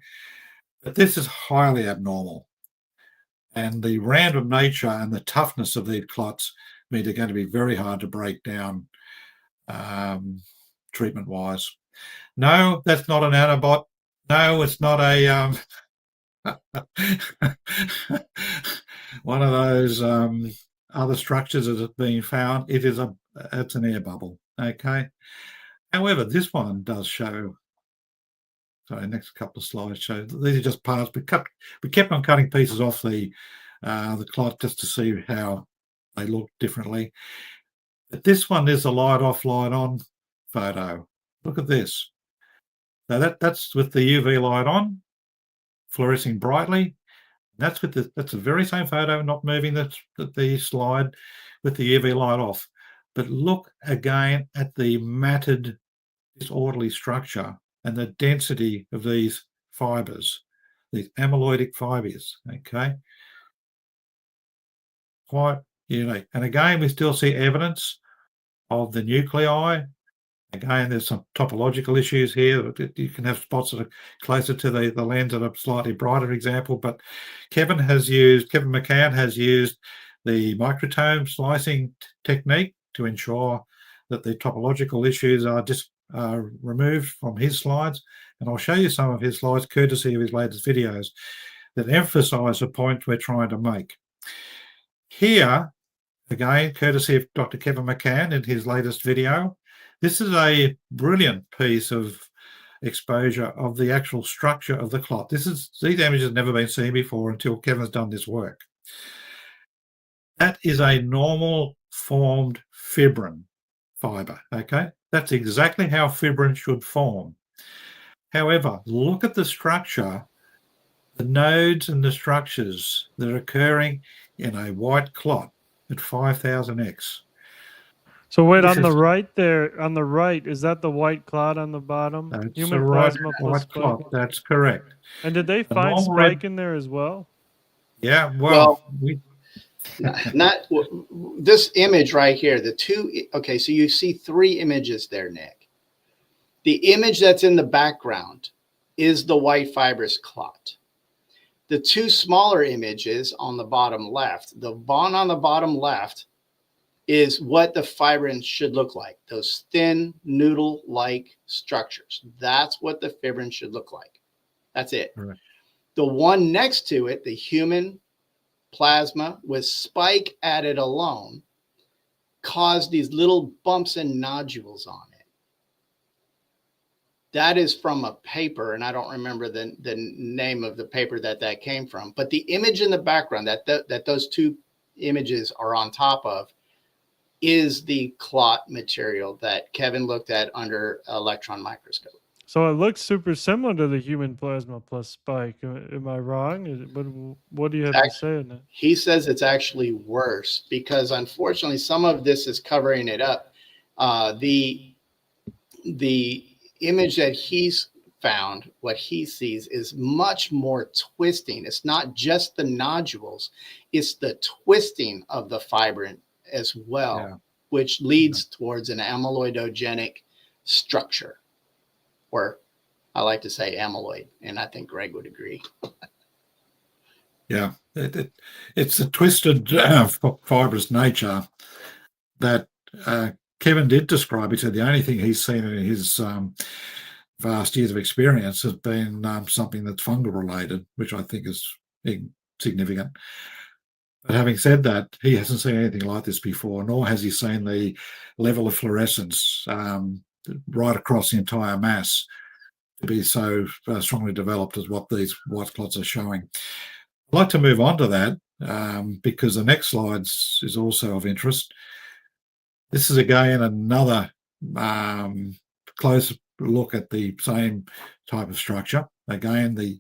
But this is highly abnormal. And the random nature and the toughness of these clots mean they're going to be very hard to break down treatment-wise. No, that's not an antibot. No, it's not a One of those other structures that has been found, it's an air bubble. Okay. However, this one does show. Sorry, next couple of slides show these are just parts. We kept on cutting pieces off the clot just to see how they look differently. But this one is a light off, light on photo. Look at this. Now that's with the UV light on, fluorescing brightly. That's the very same photo, not moving the slide with the UV light off. But look again at the matted, disorderly structure and the density of these fibers, these amyloidic fibers. Okay, quite unique. And again, we still see evidence of the nuclei. Again, there's some topological issues here. You can have spots that are closer to the lens and a slightly brighter example. But Kevin McCann has used the microtome slicing technique to ensure that the topological issues are just removed from his slides. And I'll show you some of his slides, courtesy of his latest videos, that emphasize the point we're trying to make. Here, again, courtesy of Dr. Kevin McCann in his latest video, this is a brilliant piece of exposure of the actual structure of the clot. These images have never been seen before until Kevin's done this work. That is a normal formed fibrin fiber, okay? That's exactly how fibrin should form. However, look at the structure, the nodes and the structures that are occurring in a white clot at 5,000x. So wait, on the right there, on the right, is that the white clot on the bottom? That's Human a right plasma plus white spike. clot. That's correct. And did they The find normal spike in there as well? Yeah, well not this image right here. Okay, so you see three images there, Nick. The image that's in the background is the white fibrous clot. The two smaller images on the bottom left, the one on the bottom left is what the fibrin should look like, those thin noodle-like structures. That's what the fibrin should look like. That's it. Right. The one next to it, the human plasma with spike added alone, caused these little bumps and nodules on it. That is from a paper, and I don't remember the name of the paper that came from. But the image in the background that those two images are on top of is the clot material that Kevin looked at under electron microscope. So it looks super similar to the human plasma plus spike. Am I wrong? What do you have to say on that? He says it's actually worse because unfortunately some of this is covering it up. The image that he's found, what he sees is much more twisting. It's not just the nodules, it's the twisting of the fibrin as well, which leads towards an amyloidogenic structure, or I like to say amyloid, and I think Greg would agree. Yeah, it's a twisted fibrous nature that Kevin did describe. He said the only thing he's seen in his vast years of experience has been something that's fungal related, which I think is significant. But having said that, he hasn't seen anything like this before, nor has he seen the level of fluorescence right across the entire mass to be so strongly developed as what these white clots are showing. I'd like to move on to that because the next slide is also of interest. This is again another close look at the same type of structure. Again, the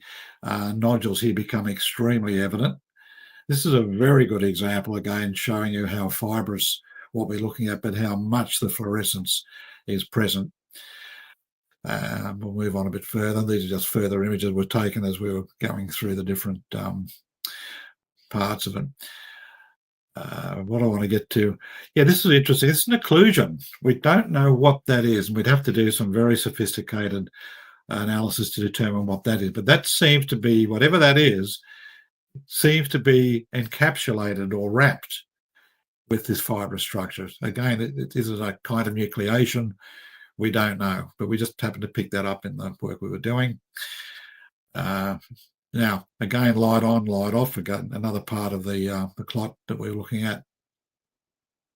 nodules here become extremely evident. This is a very good example, again, showing you how fibrous what we're looking at, but how much the fluorescence is present. We'll move on a bit further. These are just further images were taken as we were going through the different parts of it. What I want to get to, this is interesting. It's an occlusion. We don't know what that is, and we'd have to do some very sophisticated analysis to determine what that is. But that seems to be, whatever that is, seems to be encapsulated or wrapped with this fibrous structure. Again, is it a kind of nucleation? We don't know, but we just happened to pick that up in the work we were doing. Now, again, light on, light off. We've got another part of the clot that we're looking at.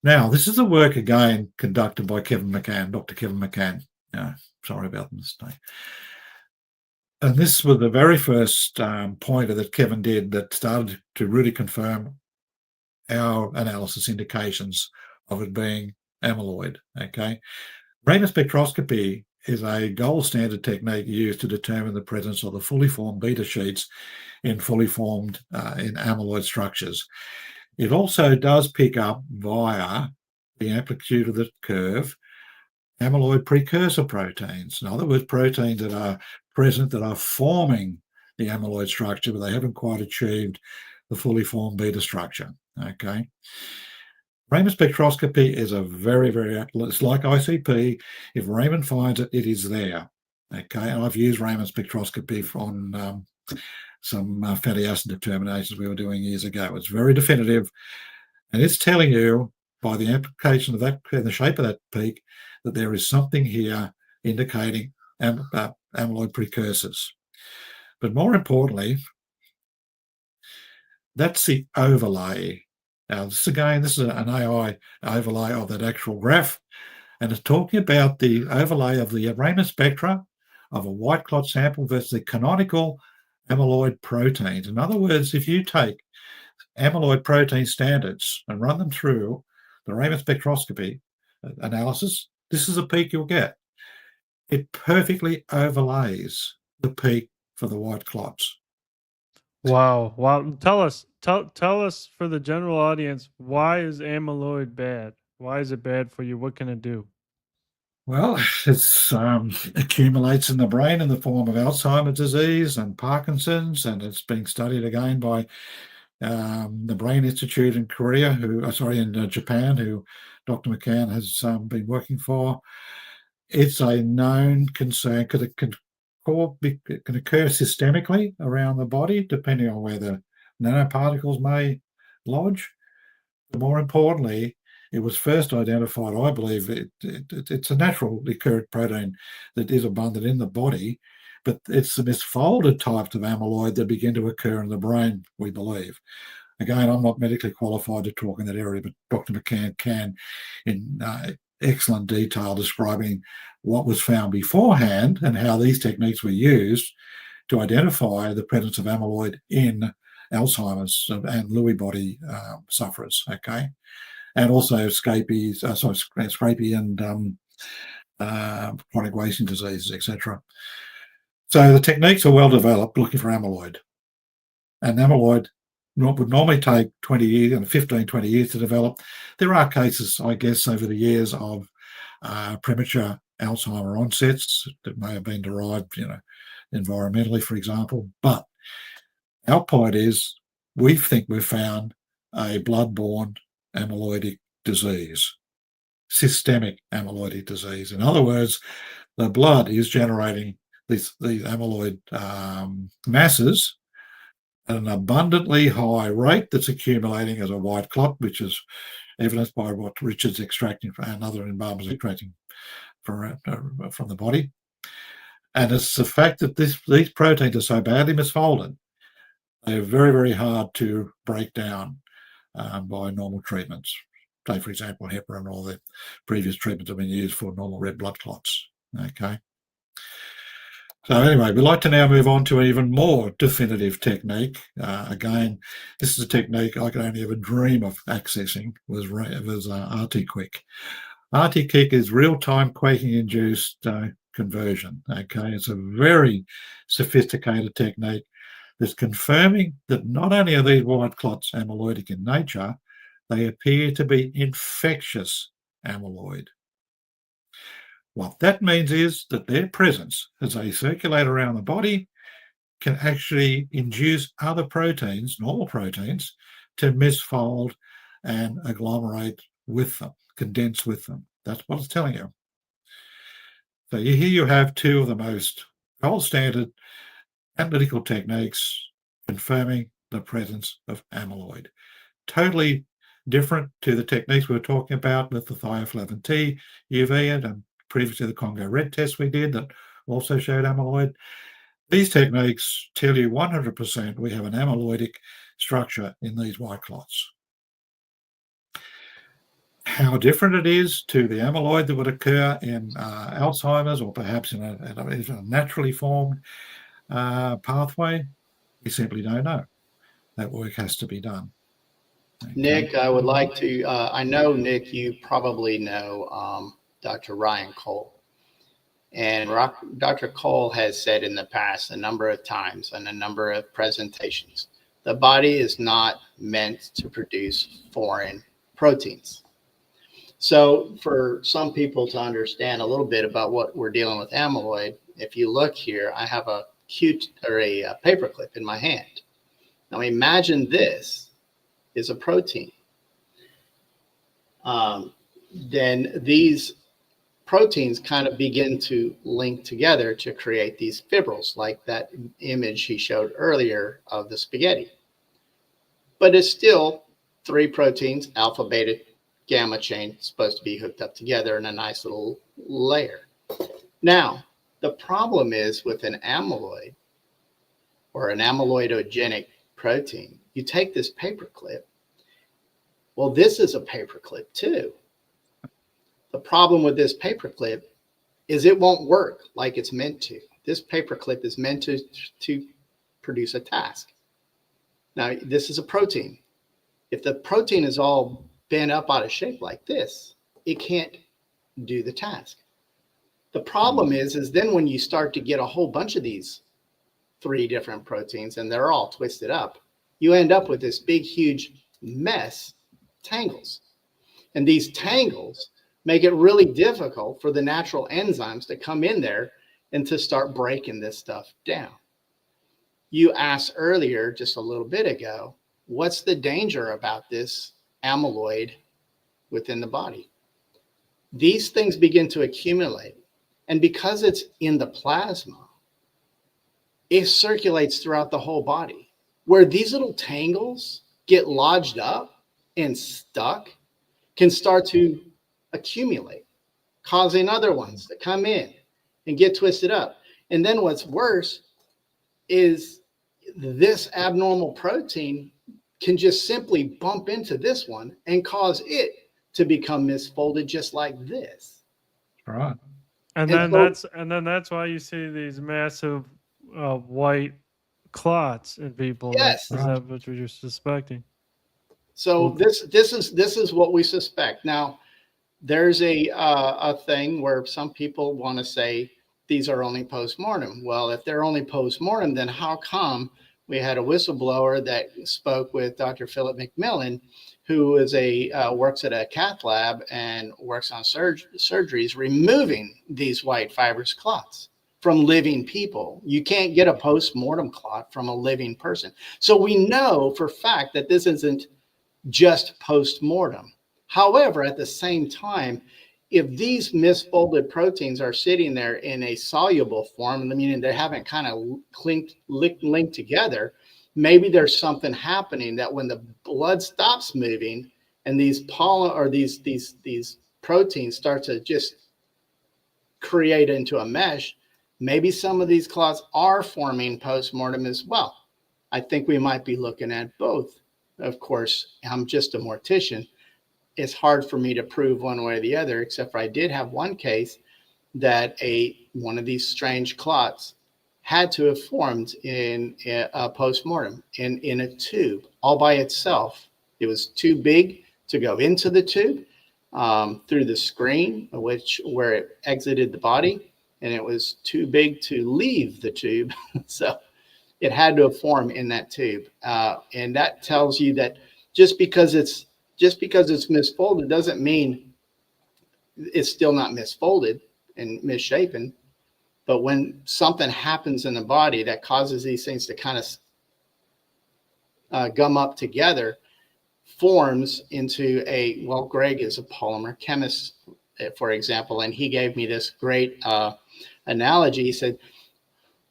Now, this is a work, again, conducted by Kevin McCann, Dr. Kevin McCann. Sorry about the mistake. And this was the very first pointer that Kevin did that started to really confirm our analysis indications of it being amyloid, okay? Raman spectroscopy is a gold standard technique used to determine the presence of the fully formed beta sheets in fully formed in amyloid structures. It also does pick up via the amplitude of the curve amyloid precursor proteins. In other words, proteins that are present that are forming the amyloid structure, but they haven't quite achieved the fully formed beta structure, okay? Raman spectroscopy is a very, very, it's like ICP. If Raman finds it, it is there, okay? And I've used Raman spectroscopy on some fatty acid determinations we were doing years ago. It's very definitive, and it's telling you by the application of that and the shape of that peak that there is something here indicating amyloid precursors. But more importantly, that's the overlay. Now, this is an AI overlay of that actual graph, and it's talking about the overlay of the Raman spectra of a white clot sample versus the canonical amyloid proteins. In other words, if you take amyloid protein standards and run them through the Raman spectroscopy analysis, this is a peak you'll get. It perfectly overlays the peak for the white clots. Wow. Tell us for the general audience, why is amyloid bad? Why is it bad for you? What can it do? Well, it accumulates in the brain in the form of Alzheimer's disease and Parkinson's, and it's being studied again by the Brain Institute in Japan, who Dr. McCann has been working for. It's a known concern because it can occur systemically around the body, depending on where the nanoparticles may lodge. But more importantly, it was first identified, I believe, it's a naturally occurring protein that is abundant in the body, but it's the misfolded types of amyloid that begin to occur in the brain, we believe. Again, I'm not medically qualified to talk in that area, but Dr. McCann can, in excellent detail, describing what was found beforehand and how these techniques were used to identify the presence of amyloid in Alzheimer's and Lewy body sufferers, okay? And also Scrapie and chronic wasting diseases, etc. So the techniques are well developed looking for amyloid. And amyloid would normally take 20 years and 15, 20 years to develop. There are cases, I guess, over the years of premature Alzheimer onsets that may have been derived, environmentally, for example. But our point is, we think we've found a blood-borne amyloidic disease, systemic amyloidic disease. In other words, the blood is generating these amyloid masses at an abundantly high rate that's accumulating as a white clot, which is evidenced by what Richard's extracting and other embalmers extracting from the body. And it's the fact that these proteins are so badly misfolded, they're very, very hard to break down by normal treatments. Say, for example, heparin or the previous treatments have been used for normal red blood clots, okay? So anyway, we'd like to now move on to an even more definitive technique. Again, this is a technique I could only ever dream of accessing, was RT-QuIC. RT-QuIC is real-time quaking-induced conversion, okay? It's a very sophisticated technique that's confirming that not only are these white clots amyloidic in nature, they appear to be infectious amyloid. What that means is that their presence, as they circulate around the body, can actually induce other proteins, normal proteins, to misfold and agglomerate with them, condense with them. That's what it's telling you. So here you have two of the most gold standard analytical techniques confirming the presence of amyloid. Totally different to the techniques we were talking about with the thioflavin T, UV, and previously the Congo red test we did that also showed amyloid. These techniques tell you 100% we have an amyloidic structure in these white clots. How different it is to the amyloid that would occur in Alzheimer's, or perhaps in a naturally formed pathway, we simply don't know. That work has to be done. Okay. Nick, I would like to, I know, Nick, you probably know Dr. Ryan Cole. And Dr. Cole has said in the past a number of times and a number of presentations, the body is not meant to produce foreign proteins. So for some people to understand a little bit about what we're dealing with amyloid, if you look here, I have a paperclip in my hand. Now imagine this is a protein. Then these proteins kind of begin to link together to create these fibrils, like that image he showed earlier of the spaghetti. But it's still 3 proteins, alpha, beta, gamma chain, supposed to be hooked up together in a nice little layer. Now, the problem is with an amyloid or an amyloidogenic protein, you take this paperclip. Well, this is a paperclip too. The problem with this paperclip is it won't work like it's meant to. This paperclip is meant to produce a task. Now, this is a protein. If the protein is all bent up out of shape like this, it can't do the task. The problem is then when you start to get a whole bunch of these 3 different proteins and they're all twisted up, you end up with this big, huge mess, tangles. And these tangles make it really difficult for the natural enzymes to come in there and to start breaking this stuff down. You asked earlier, just a little bit ago, what's the danger about this amyloid within the body? These things begin to accumulate. And because it's in the plasma, it circulates throughout the whole body. Where these little tangles get lodged up and stuck can start to accumulate, causing other ones to come in and get twisted up. And then what's worse is this abnormal protein can just simply bump into this one and cause it to become misfolded just like this. Right. And then that's why you see these massive white clots in people. Yes. Is that what you're suspecting? So this is what we suspect. Now, there's a thing where some people want to say these are only postmortem. Well, if they're only postmortem, then how come we had a whistleblower that spoke with Dr. Philip McMillan, who is works at a cath lab and works on surgeries, removing these white fibrous clots from living people. You can't get a post-mortem clot from a living person. So we know for fact that this isn't just post-mortem. However, at the same time, if these misfolded proteins are sitting there in a soluble form, meaning they haven't kind of linked together, maybe there's something happening that when the blood stops moving and these these proteins start to just create into a mesh, maybe some of these clots are forming post-mortem as well. I think we might be looking at both. Of course, I'm just a mortician. It's hard for me to prove one way or the other, except for I did have one case that one of these strange clots had to have formed in a post-mortem in a tube all by itself. It was too big to go into the tube through the screen, where it exited the body, and it was too big to leave the tube. So it had to have formed in that tube. And that tells you that just because it's misfolded doesn't mean it's still not misfolded and misshapen. But when something happens in the body that causes these things to kind of gum up together, forms into Greg is a polymer chemist, for example, and he gave me this great analogy. He said,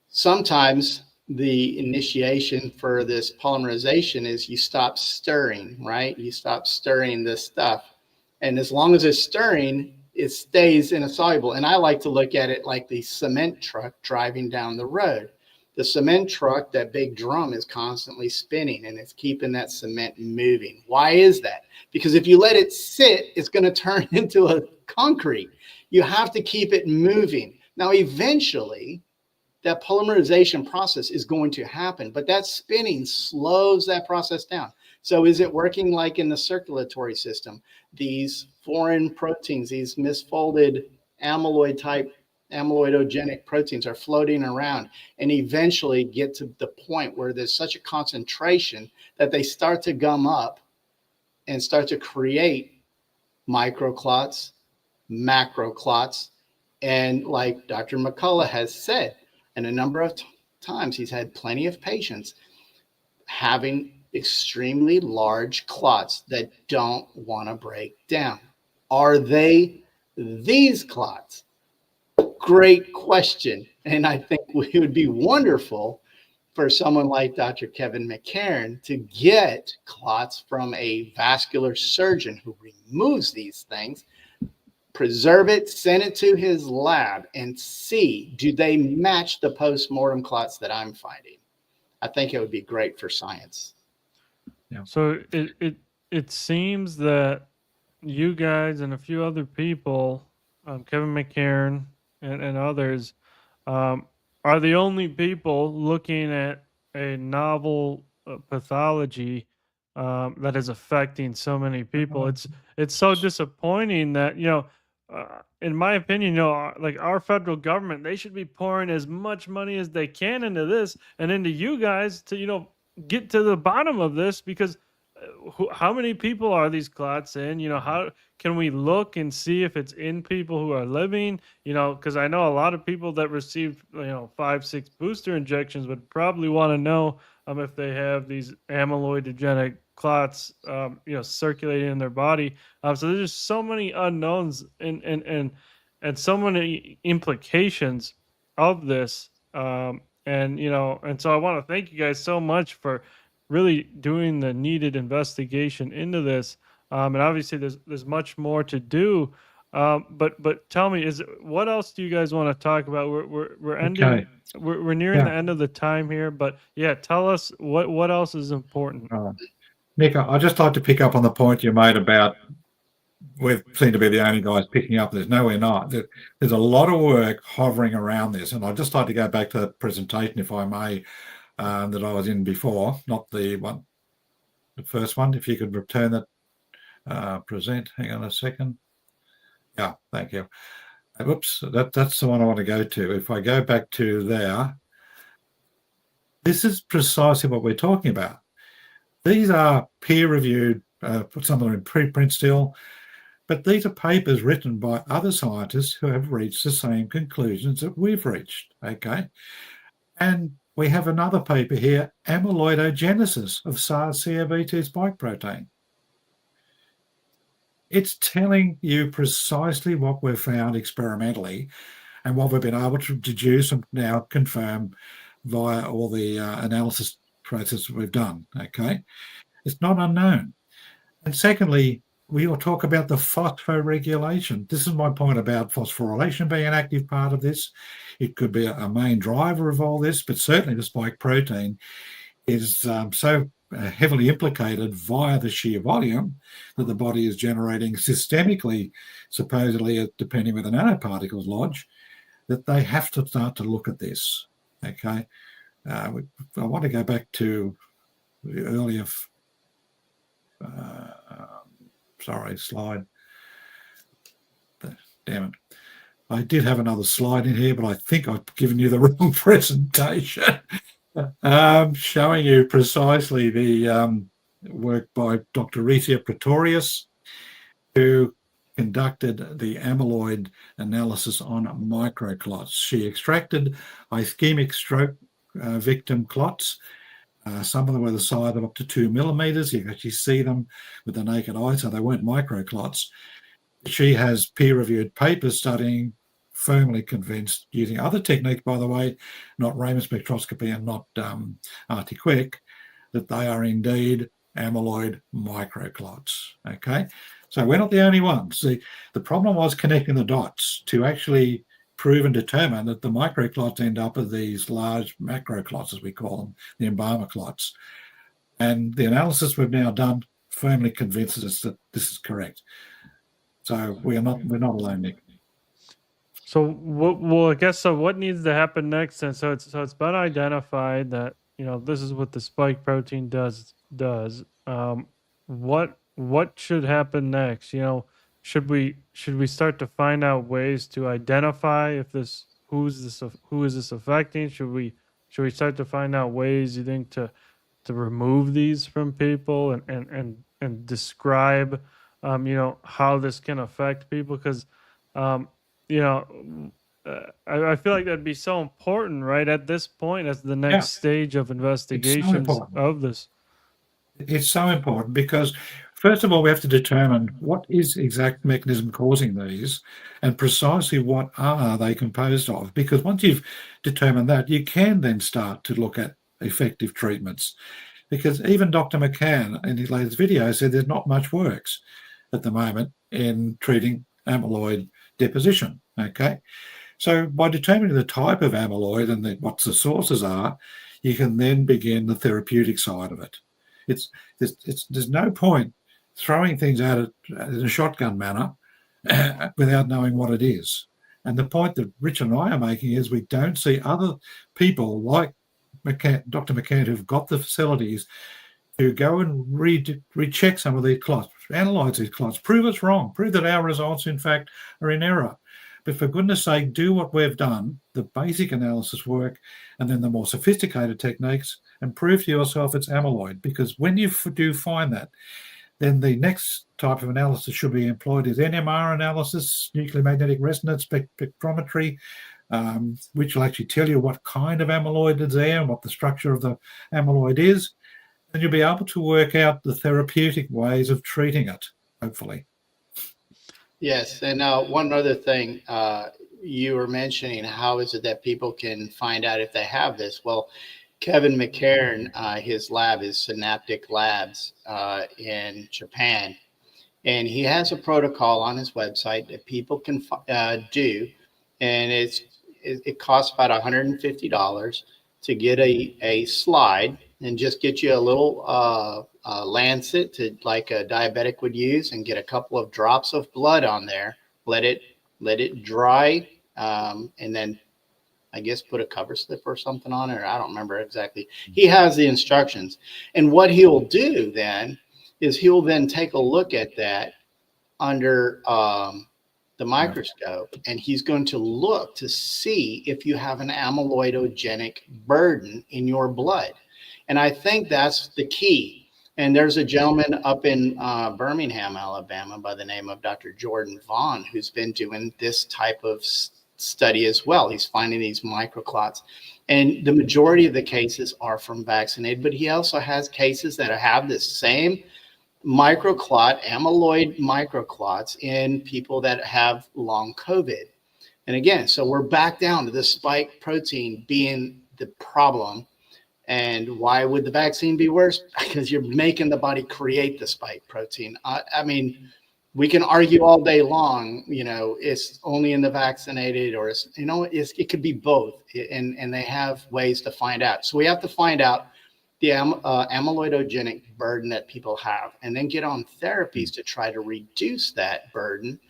sometimes the initiation for this polymerization is you stop stirring, right? You stop stirring this stuff. And as long as it's stirring, it stays insoluble. And I like to look at it like the cement truck driving down the road. The cement truck, that big drum, is constantly spinning and it's keeping that cement moving. Why is that? Because if you let it sit, it's going to turn into a concrete. You have to keep it moving. Now, eventually, that polymerization process is going to happen, but that spinning slows that process down. So is it working like in the circulatory system? These foreign proteins, these misfolded amyloid type, amyloidogenic proteins are floating around and eventually get to the point where there's such a concentration that they start to gum up and start to create microclots, macroclots. And like Dr. McCullough has said, and a number of times he's had plenty of patients having extremely large clots that don't want to break down. Are they these clots? Great question. And I think it would be wonderful for someone like Dr. Kevin McCarron to get clots from a vascular surgeon who removes these things, preserve it, send it to his lab, and see, do they match the post-mortem clots that I'm finding? I think it would be great for science. Yeah. So it seems that you guys and a few other people, Kevin McCarron and others, are the only people looking at a novel pathology that is affecting so many people. It's so disappointing that, in my opinion, like our federal government, they should be pouring as much money as they can into this and into you guys to, get to the bottom of this, because how many people are these clots in? How can we look and see if it's in people who are living? Because I know a lot of people that received 5-6 booster injections would probably want to know if they have these amyloidogenic clots circulating in their body. So there's just so many unknowns and so many implications of this. And so I want to thank you guys so much for really doing the needed investigation into this. And obviously there's much more to do. But tell me, what else do you guys want to talk about? We're ending. Okay. We're nearing the end of the time here, but yeah, tell us what else is important. Nick, I'd just like to pick up on the point you made about we seem to be the only guys picking up this. No, we're not. There's a lot of work hovering around this, and I'd just like to go back to that presentation, if I may, that I was in before, not the first one. If you could return that present. Hang on a second. Yeah, thank you. Whoops, that's the one I want to go to. If I go back to there, this is precisely what we're talking about. These are peer-reviewed, some of them in preprint still, but these are papers written by other scientists who have reached the same conclusions that we've reached, okay? And we have another paper here, Amyloidogenesis of SARS-CoV-2 spike protein. It's telling you precisely what we've found experimentally and what we've been able to deduce and now confirm via all the analysis process we've done, okay? It's not unknown. And secondly, we will talk about the phosphoregulation. This is my point about phosphorylation being an active part of this. It could be a main driver of all this, but certainly the spike protein is so heavily implicated via the sheer volume that the body is generating systemically, supposedly, depending where the nanoparticles lodge, that they have to start to look at this, okay? I want to go back to the earlier, slide. Damn it. I did have another slide in here, but I think I've given you the wrong presentation. Showing you precisely the work by Dr. Riccia Pretorius, who conducted the amyloid analysis on microclots. She extracted ischemic stroke victim clots. Some of them were the size of up to 2 millimeters. You can actually see them with the naked eye, so they weren't microclots. She has peer-reviewed papers studying, firmly convinced, using other techniques, by the way, not Raman spectroscopy and not RT-Quick, that they are indeed amyloid microclots, okay? So we're not the only ones. The problem was connecting the dots to actually determined that the microclots end up as these large macroclots, as we call them, the embalmer clots. And the analysis we've now done firmly convinces us that this is correct. So we're not alone, Nick. So well, I guess so. What needs to happen next? And so it's been identified that this is what the spike protein does. What should happen next? Should we start to find out ways to identify if who is this affecting? Should we start to find out ways, you think, to remove these from people and describe how this can affect people? Because you know, I feel like that'd be so important, right, at this point, as the next stage of investigations of this. It's so important because, first of all, we have to determine what is the exact mechanism causing these and precisely what are they composed of. Because once you've determined that, you can then start to look at effective treatments. Because even Dr. McCann in his latest video said there's not much works at the moment in treating amyloid deposition. Okay, so by determining the type of amyloid and what the sources are, you can then begin the therapeutic side of it. There's no point throwing things out in a shotgun manner without knowing what it is. And the point that Rich and I are making is we don't see other people like Dr. McCann who've got the facilities to go and recheck some of these clots, analyze these clots, prove us wrong, prove that our results, in fact, are in error. But for goodness sake, do what we've done, the basic analysis work, and then the more sophisticated techniques, and prove to yourself it's amyloid. Because when you do find that, then the next type of analysis should be employed is NMR analysis, nuclear magnetic resonance spectrometry, which will actually tell you what kind of amyloid is there and what the structure of the amyloid is. And you'll be able to work out the therapeutic ways of treating it, hopefully. Yes, and one other thing, you were mentioning, how is it that people can find out if they have this? Well, Kevin McCairn, his lab is Synaptic Labs in Japan, and he has a protocol on his website that people can do, and it costs about $150 to get a slide and just get you a little lancet to, like a diabetic would use, and get a couple of drops of blood on there, let it dry, and then I guess put a cover slip or something on it, or I don't remember exactly. He has the instructions. And what he'll do then is he'll then take a look at that under the microscope, and he's going to look to see if you have an amyloidogenic burden in your blood. And I think that's the key. And there's a gentleman up in Birmingham, Alabama, by the name of Dr. Jordan Vaughn, who's been doing this type of study as well. He's finding these microclots. And the majority of the cases are from vaccinated, but he also has cases that have this same microclot, amyloid microclots, in people that have long COVID. And again, so we're back down to the spike protein being the problem. And why would the vaccine be worse? Because you're making the body create the spike protein. I mean, we can argue all day long, it's only in the vaccinated, or it could be both. And they have ways to find out. So we have to find out the amyloidogenic burden that people have, and then get on therapies to try to reduce that burden.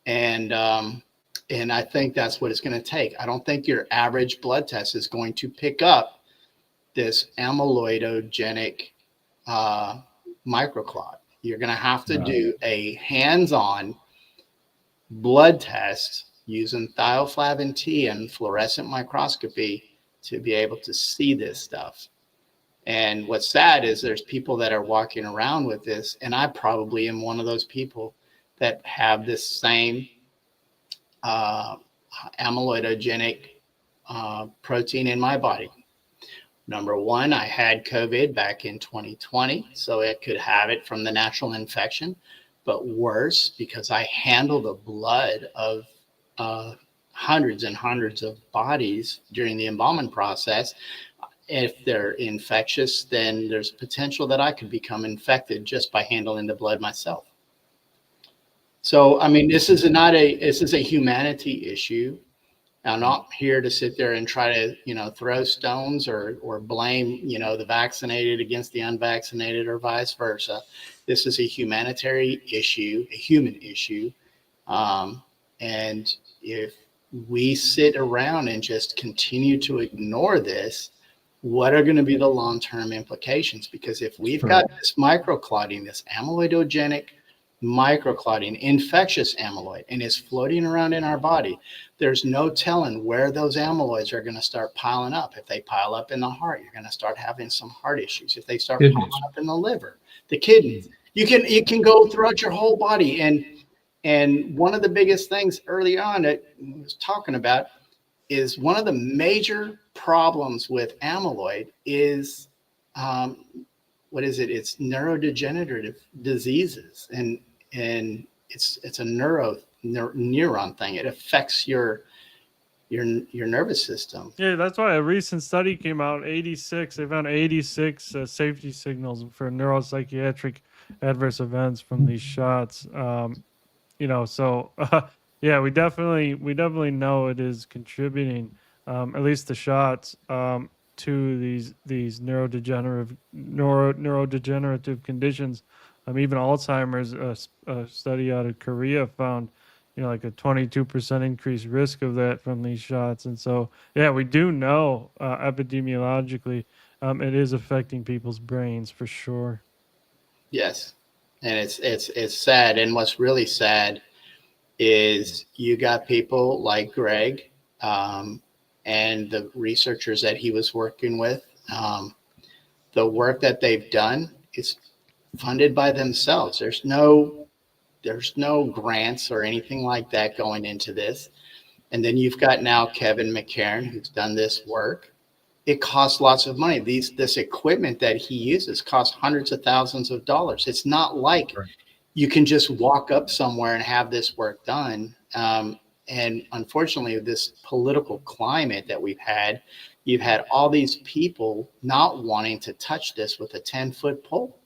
And I think that's what it's going to take. I don't think your average blood test is going to pick up this amyloidogenic microclot. You're going to have to do a hands-on blood test using thioflavin T and fluorescent microscopy to be able to see this stuff. And what's sad is there's people that are walking around with this, and I probably am one of those people that have this same amyloidogenic protein in my body. Number one, I had COVID back in 2020, so it could have it from the natural infection. But worse, because I handle the blood of hundreds and hundreds of bodies during the embalming process. If they're infectious, then there's potential that I could become infected just by handling the blood myself. So, I mean, this is a humanity issue. Now, I'm not here to sit there and try to, throw stones or blame, the vaccinated against the unvaccinated or vice versa. This is a humanitarian issue, a human issue. And if we sit around and just continue to ignore this, what are going to be the long-term implications? Because if we've got this microclotting, this amyloidogenic microclotting, infectious amyloid, and it's floating around in our body, there's no telling where those amyloids are going to start piling up. If they pile up in the heart, you're going to start having some heart issues. If they start piling up in the liver, the kidneys, you can go throughout your whole body. And one of the biggest things early on that I was talking about is one of the major problems with amyloid is what is it? It's neurodegenerative diseases, and it's a neuron thing. It affects your nervous system. Yeah, that's why a recent study came out. 86, they found 86 safety signals for neuropsychiatric adverse events from these shots. So yeah, we definitely know it is contributing, at least the shots, to these neurodegenerative conditions. Even Alzheimer's, a study out of Korea found, like a 22% increased risk of that from these shots. And so, yeah, we do know epidemiologically, it is affecting people's brains for sure. Yes, and it's sad. And what's really sad is you got people like Greg and the researchers that he was working with. The work that they've done is funded by themselves. There's no grants or anything like that going into this. And then you've got now Kevin McCarran, who's done this work. It costs lots of money. This equipment that he uses costs hundreds of thousands of dollars. It's not like you can just walk up somewhere and have this work done. And unfortunately, this political climate that we've had, you've had all these people not wanting to touch this with a 10-foot pole.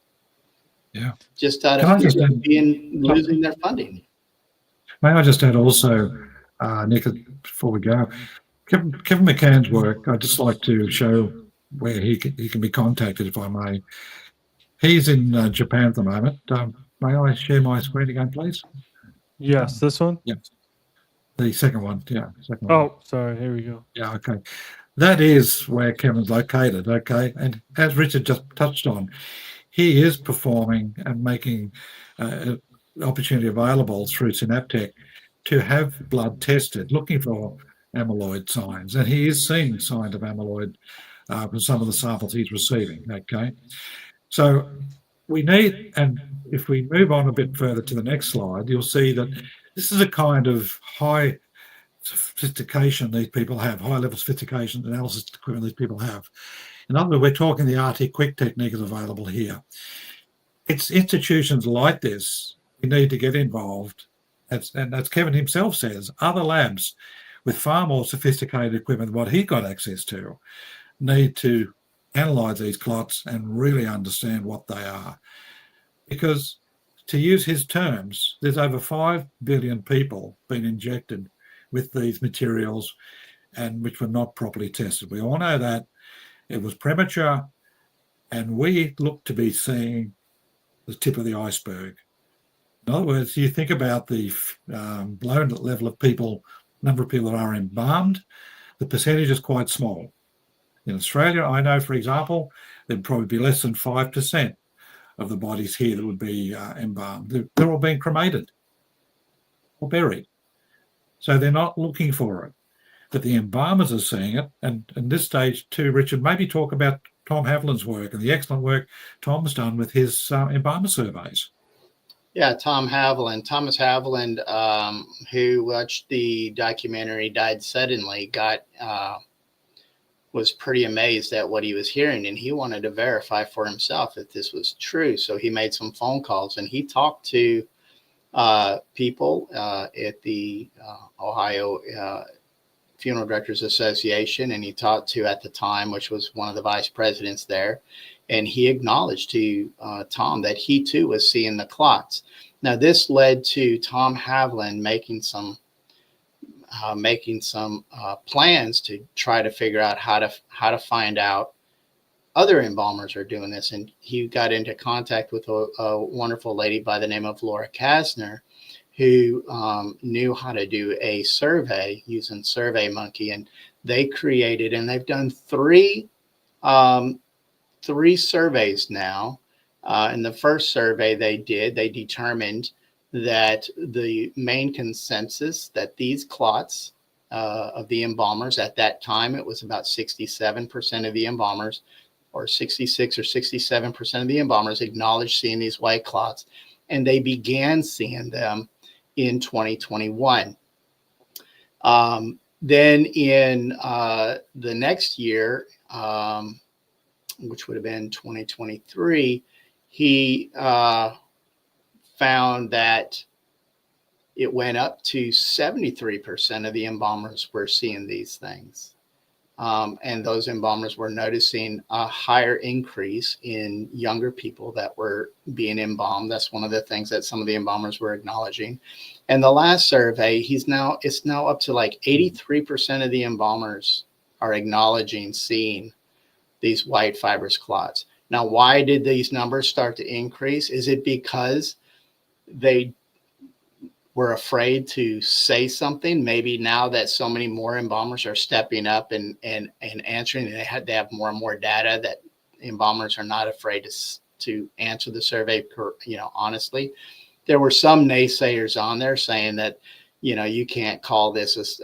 Yeah. Just out of fear of losing their funding. May I just add also, Nick, before we go, Kevin McCann's work, I'd just like to show where he can be contacted, if I may. He's in Japan at the moment. May I share my screen again, please? Yes, this one? Yeah. The second one, yeah. Second one. Oh, sorry, here we go. Yeah, okay. That is where Kevin's located, okay? And as Richard just touched on, he is performing and making opportunity available through Synaptech to have blood tested, looking for amyloid signs. And he is seeing signs of amyloid from some of the samples he's receiving, okay? So we need, and if we move on a bit further to the next slide, you'll see that this is a kind of high sophistication these people have, high level sophistication analysis equipment these people have. In other words, we're talking the RT quick technique is available here. It's institutions like this, we need to get involved. And as Kevin himself says, other labs with far more sophisticated equipment than what he got access to need to analyze these clots and really understand what they are. Because to use his terms, there's over 5 billion people been injected with these materials and which were not properly tested. We all know that. It was premature, and we look to be seeing the tip of the iceberg. In other words, you think about the low level of people, number of people that are embalmed, the percentage is quite small. In Australia, I know, for example, there'd probably be less than 5% of the bodies here that would be embalmed. They're all being cremated or buried. So they're not looking for it. But the embalmers are seeing it. And at this stage too, Richard, maybe talk about Tom Haviland's work and the excellent work Tom's done with his embalmer surveys. Yeah, Thomas Haviland, who watched the documentary Died Suddenly, was pretty amazed at what he was hearing, and he wanted to verify for himself if this was true. So he made some phone calls, and he talked to people at the Ohio Funeral Directors Association, and he talked to, at the time, which was one of the vice presidents there, and he acknowledged to Tom that he too was seeing the clots. Now, this led to Tom Haviland making some making some plans to try to figure out how to find out other embalmers are doing this. And he got into contact with a wonderful lady by the name of Laura Kasner, who knew how to do a survey using SurveyMonkey, and they created, and they've done three surveys now. In the first survey they determined that the main consensus that these clots of the embalmers, at that time it was about 67% of the embalmers, or 66 or 67% of the embalmers acknowledged seeing these white clots, and they began seeing them in 2021. Then in the next year, which would have been 2023, he found that it went up to 73% of the embalmers were seeing these things. And those embalmers were noticing a higher increase in younger people that were being embalmed. That's one of the things that some of the embalmers were acknowledging. And the last survey, it's now up to like 83% of the embalmers are acknowledging seeing these white fibrous clots. Now, why did these numbers start to increase? Is it because they were afraid to say something? Maybe now that so many more embalmers are stepping up and answering, and they have more and more data, that embalmers are not afraid to answer the survey, honestly. There were some naysayers on there saying that, you can't call this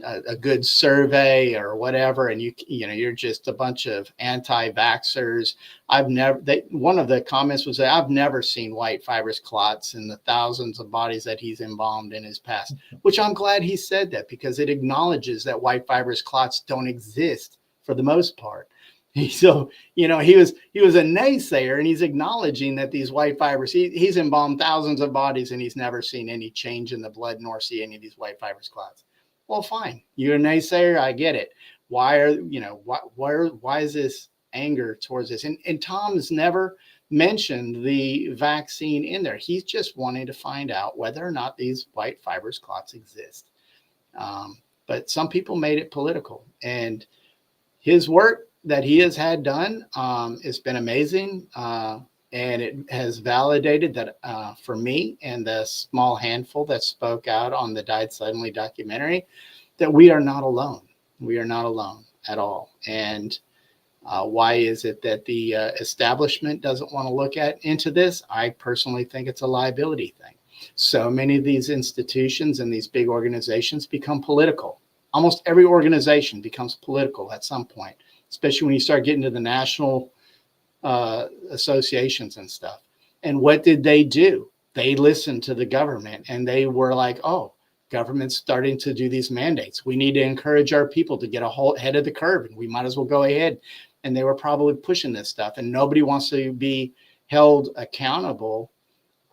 a good survey or whatever, and you're just a bunch of anti-vaxxers. One of the comments was that I've never seen white fibrous clots in the thousands of bodies that he's embalmed in his past, which I'm glad he said that, because it acknowledges that white fibrous clots don't exist for the most part. So, he was a naysayer, and he's acknowledging that these white fibers, he's embalmed thousands of bodies and he's never seen any change in the blood nor see any of these white fibrous clots. Well, fine. You're a naysayer. I get it. Why is this anger towards this? And Tom's never mentioned the vaccine in there. He's just wanting to find out whether or not these white fibrous clots exist. But some people made it political, and his work that he has had done, it's been amazing. And it has validated that for me and the small handful that spoke out on the Died Suddenly documentary, that we are not alone. We are not alone at all. And why is it that the establishment doesn't want to look into this? I personally think it's a liability thing. So many of these institutions and these big organizations become political. Almost every organization becomes political at some point, especially when you start getting to the national associations and stuff. And what did they do? They listened to the government, and they were like, oh, government's starting to do these mandates. We need to encourage our people to get ahead of the curve, and we might as well go ahead. And they were probably pushing this stuff, and nobody wants to be held accountable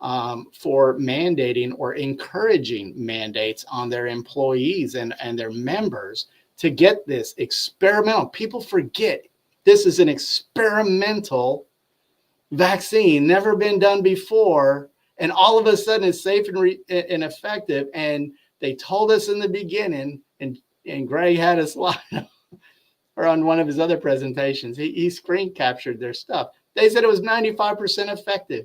for mandating or encouraging mandates on their employees and their members to get this experimental. People forget this is an experimental vaccine, never been done before, and all of a sudden it's safe and effective. And they told us in the beginning, and Greg had a slide or on one of his other presentations, he screen captured their stuff. They said it was 95% effective.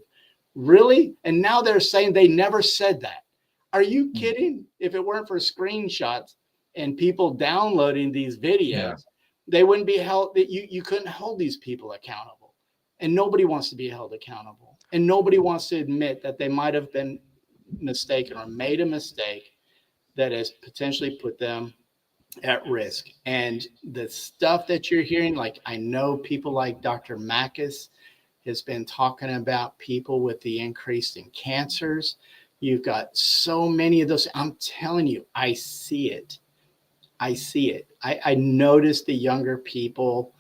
Really? And now they're saying they never said that. Are you kidding? If it weren't for screenshots and people downloading these videos, they wouldn't be held. You couldn't hold these people accountable. And nobody wants to be held accountable. And nobody wants to admit that they might have been mistaken or made a mistake that has potentially put them at risk. And the stuff that you're hearing, like I know people like Dr. Makis has been talking about people with the increase in cancers. You've got so many of those. I'm telling you, I see it. I see it. I notice the younger people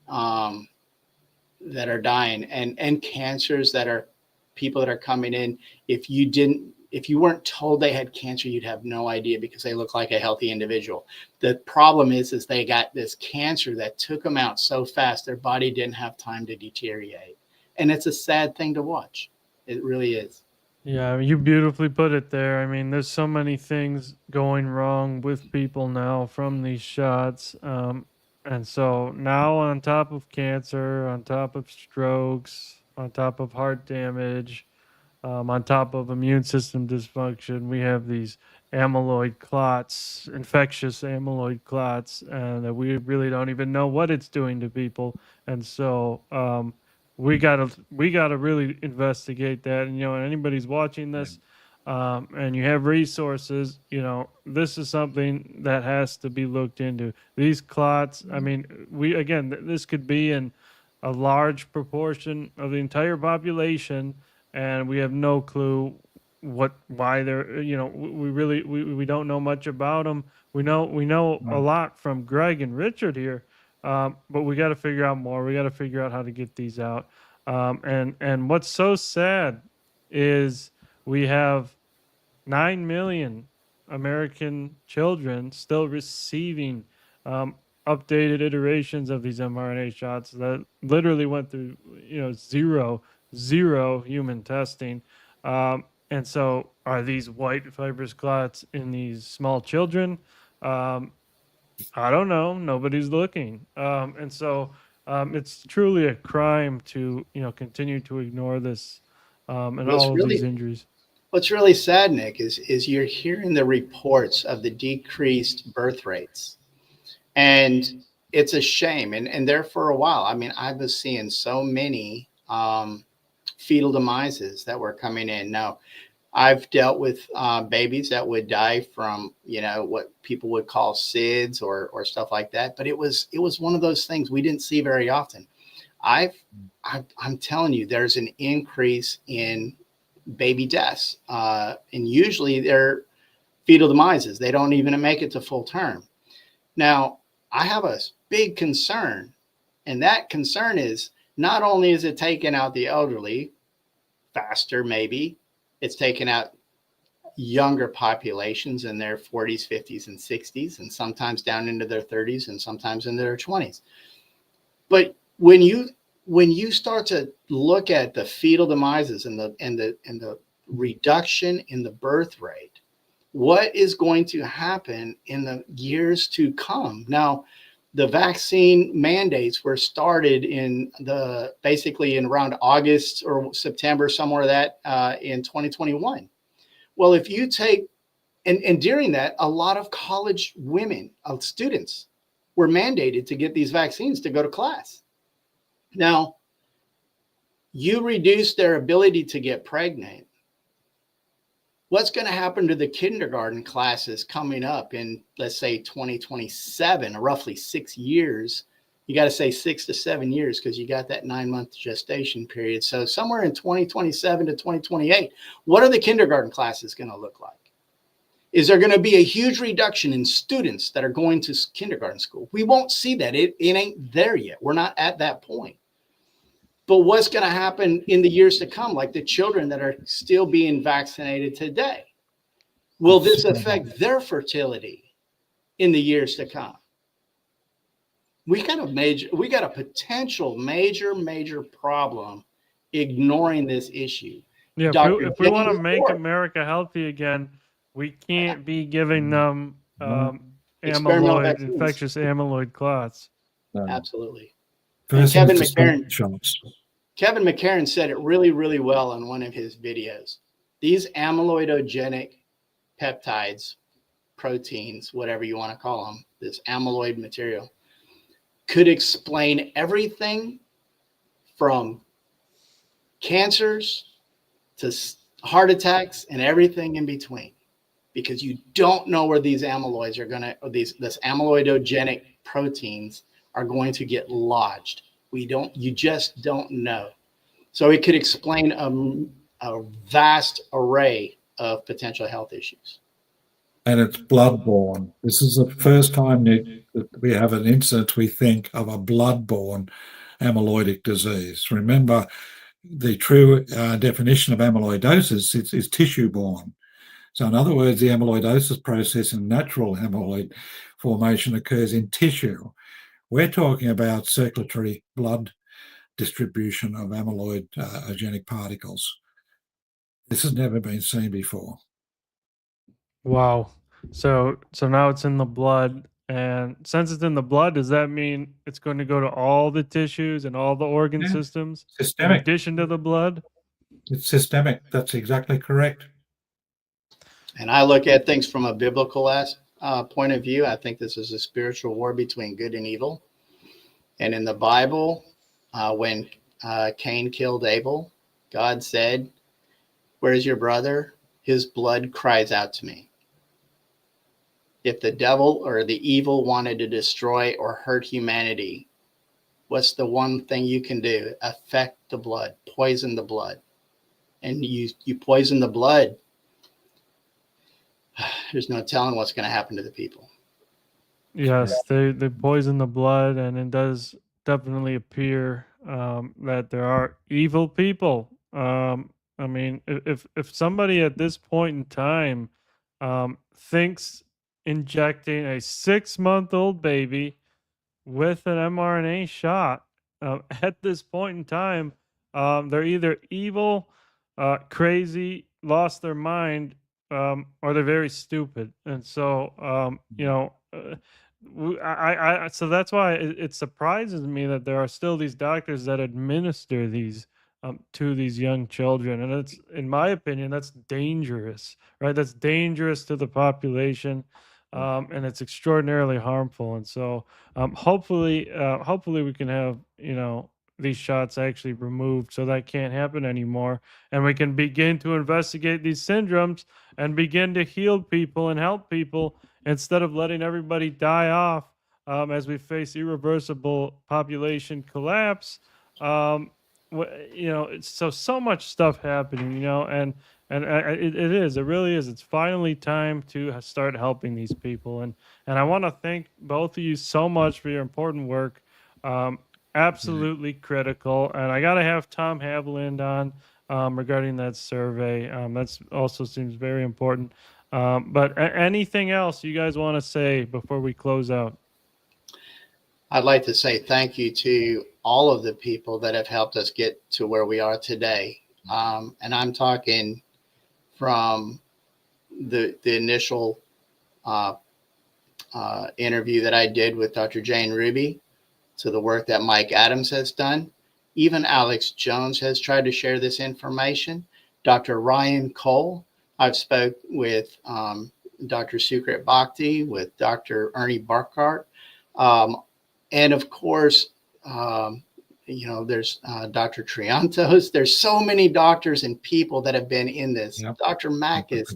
that are dying, and cancers that are people that are coming in. If you weren't told they had cancer, you'd have no idea because they look like a healthy individual. The problem is they got this cancer that took them out so fast, their body didn't have time to deteriorate. And it's a sad thing to watch. It really is. Yeah, you beautifully put it there. I mean, there's so many things going wrong with people now from these shots. And so now, on top of cancer, on top of strokes, on top of heart damage, on top of immune system dysfunction, we have these amyloid clots, infectious amyloid clots, and that we really don't even know what it's doing to people. And so we gotta really investigate that. And anybody's watching this, and you have resources, this is something that has to be looked into. These clots, I mean, this could be in a large proportion of the entire population, and we have no clue why they're, we don't know much about them. We know a Right. lot from Greg and Richard here, but we got to figure out more. We got to figure out how to get these out. And what's so sad is we have 9 million American children still receiving um, updated iterations of these mRNA shots that literally went through, zero human testing. And so, are these white fibrous clots in these small children? Um, I don't know. Nobody's looking. And so, it's truly a crime to, continue to ignore this, and What's all of these really injuries. what's really sad, Nick, is you're hearing the reports of the decreased birth rates, and it's a shame. And there for a while, I mean, I was seeing so many fetal demises that were coming in. Now, I've dealt with babies that would die from, what people would call SIDS or stuff like that. But it was one of those things we didn't see very often. I've, I'm telling you, there's an increase in baby deaths, and usually they're fetal demises. They don't even make it to full term. Now, I have a big concern, and that concern is not only is it taking out the elderly faster, maybe it's taking out younger populations in their 40s, 50s, and 60s, and sometimes down into their 30s and sometimes into their 20s. But when you start to look at the fetal demises and the reduction in the birth rate, what is going to happen in the years to come? Now, the vaccine mandates were started basically in around August or September, somewhere that in 2021. Well, if you take and during that, a lot of college women, students, were mandated to get these vaccines to go to class. Now, you reduce their ability to get pregnant. What's going to happen to the kindergarten classes coming up in, let's say, 2027, roughly 6 years? You got to say 6 to 7 years because you got that 9-month gestation period. So somewhere in 2027 to 2028, what are the kindergarten classes going to look like? Is there going to be a huge reduction in students that are going to kindergarten school? We won't see that. It ain't there yet. We're not at that point. But what's going to happen in the years to come, like the children that are still being vaccinated today? Will this affect their fertility in the years to come? We got a potential major problem ignoring this issue. Yeah, Dr. if we want to James make Ford, America healthy again, we can't be giving them experimental amyloid, vaccines. infectious amyloid clots. Absolutely. And First thing is to start shots. Kevin McCarran said it really, really well in one of his videos. These amyloidogenic peptides, proteins, whatever you want to call them, this amyloid material, could explain everything from cancers to heart attacks and everything in between, because you don't know where these amyloids are going to, this amyloidogenic proteins are going to get lodged. You just don't know. So it could explain a vast array of potential health issues. And it's bloodborne. This is the first time that we have an instance, we think, of a bloodborne amyloidic disease. Remember, the true definition of amyloidosis is tissue-borne. So in other words, the amyloidosis process in natural amyloid formation occurs in tissue. We're talking about circulatory blood distribution of amyloidogenic particles. This has never been seen before. Wow. So now it's in the blood, and since it's in the blood, does that mean it's going to go to all the tissues and all the organ Yeah. systems in Systemic. addition to the blood? It's systemic. That's exactly correct. And I look at things from a biblical point of view. I think this is a spiritual war between good and evil. And in the Bible, when Cain killed Abel, God said, "Where's your brother? His blood cries out to me." If the devil or the evil wanted to destroy or hurt humanity, what's the one thing you can do? Affect the blood, poison the blood. And you poison the blood, there's no telling what's going to happen to the people. Yes, they poison the blood, and it does definitely appear that there are evil people. I mean, if somebody at this point in time thinks injecting a 6-month-old baby with an mRNA shot at this point in time, they're either evil, crazy, lost their mind, or they're very stupid. And so, so that's why it surprises me that there are still these doctors that administer these to these young children, and it's, in my opinion, that's dangerous, right? That's dangerous to the population, and it's extraordinarily harmful. And so, hopefully we can have, these shots actually removed so that can't happen anymore, and we can begin to investigate these syndromes and begin to heal people and help people instead of letting everybody die off as we face irreversible population collapse. um, it's so much stuff happening, and it really is, it's finally time to start helping these people. And I want to thank both of you so much for your important work. um, Absolutely critical. And I got to have Tom Haviland on regarding that survey. That's also seems very important. But anything else you guys want to say before we close out? I'd like to say thank you to all of the people that have helped us get to where we are today. And I'm talking from the initial interview that I did with Dr. Jane Ruby, to the work that Mike Adams has done. Even Alex Jones has tried to share this information. Dr. Ryan Cole, I've spoke with Dr. Sukrit Bhakti, with Dr. Ernie Burkhart. And of course, there's Dr. Triantos. There's so many doctors and people that have been in this. Yep. Dr. Mackis,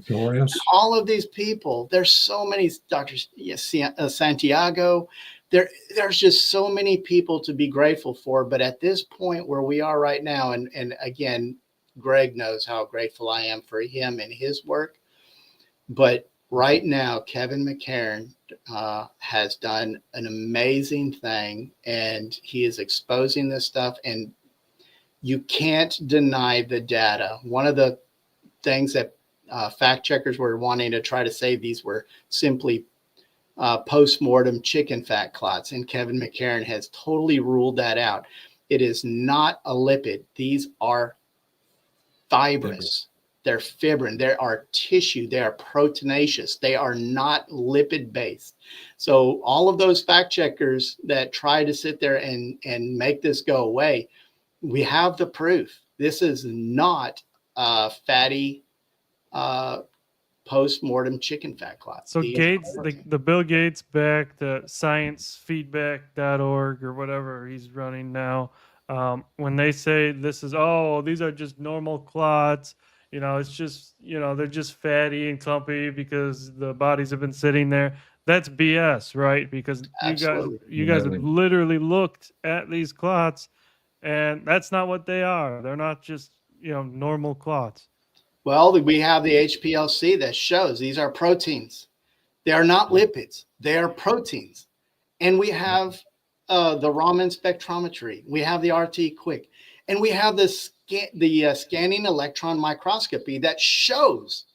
all of these people. There's so many doctors. Yes, Santiago. There's just so many people to be grateful for. But at this point where we are right now, and again, Greg knows how grateful I am for him and his work. But right now, Kevin McCarran has done an amazing thing, and he is exposing this stuff, and you can't deny the data. One of the things that fact checkers were wanting to try to say, these were simply post-mortem chicken fat clots, and Kevin McCarran has totally ruled that out. It is not a lipid. These are fibrous. They're fibrin. They are tissue. They are proteinaceous. They are not lipid-based. So all of those fact checkers that try to sit there and make this go away, we have the proof. This is not fatty post-mortem chicken fat clots. So Gates, the Bill Gates backed sciencefeedback.org or whatever he's running now, when they say these are just normal clots, it's just, they're just fatty and clumpy because the bodies have been sitting there. That's BS, right? Because you guys have literally looked at these clots, and that's not what they are. They're not just, normal clots. Well, we have the HPLC that shows these are proteins. They are not lipids. They are proteins. And we have the Raman spectrometry. We have the RT Quick. And we have the scanning electron microscopy that shows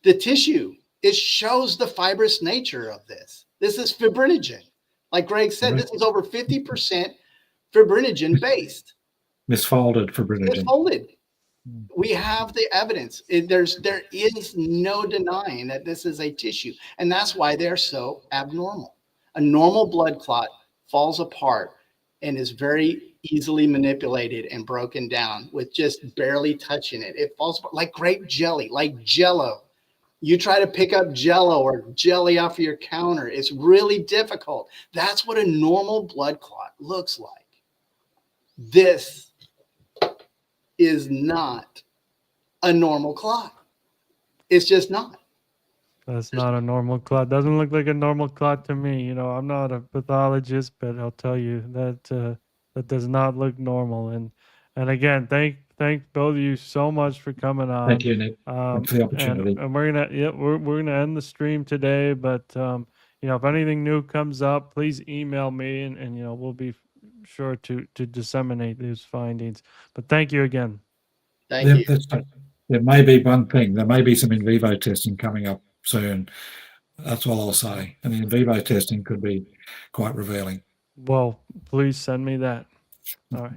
the tissue. It shows the fibrous nature of this. This is fibrinogen. Like Greg said, this is over 50% fibrinogen based. Misfolded fibrinogen. Misfolded. We have the evidence. There is no denying that this is a tissue, and that's why they're so abnormal. A normal blood clot falls apart and is very easily manipulated and broken down with just barely touching it. It falls apart like grape jelly, like Jello. You try to pick up Jello or jelly off of your counter, it's really difficult. That's what a normal blood clot looks like. This is not a normal clot. It's just not. That's not a normal clot. Doesn't look like a normal clot to me. You know, I'm not a pathologist, but I'll tell you that that does not look normal. And again, thank both of you so much for coming on. Thank you, Nick. Thanks for the opportunity. And we're gonna end the stream today. But you know, if anything new comes up, please email me, and you know, we'll be sure to disseminate these findings. But thank you again. Thank you. There may be one thing. There may be some in vivo testing coming up soon. That's all I'll say. And the in vivo testing could be quite revealing. Well, please send me that. All right.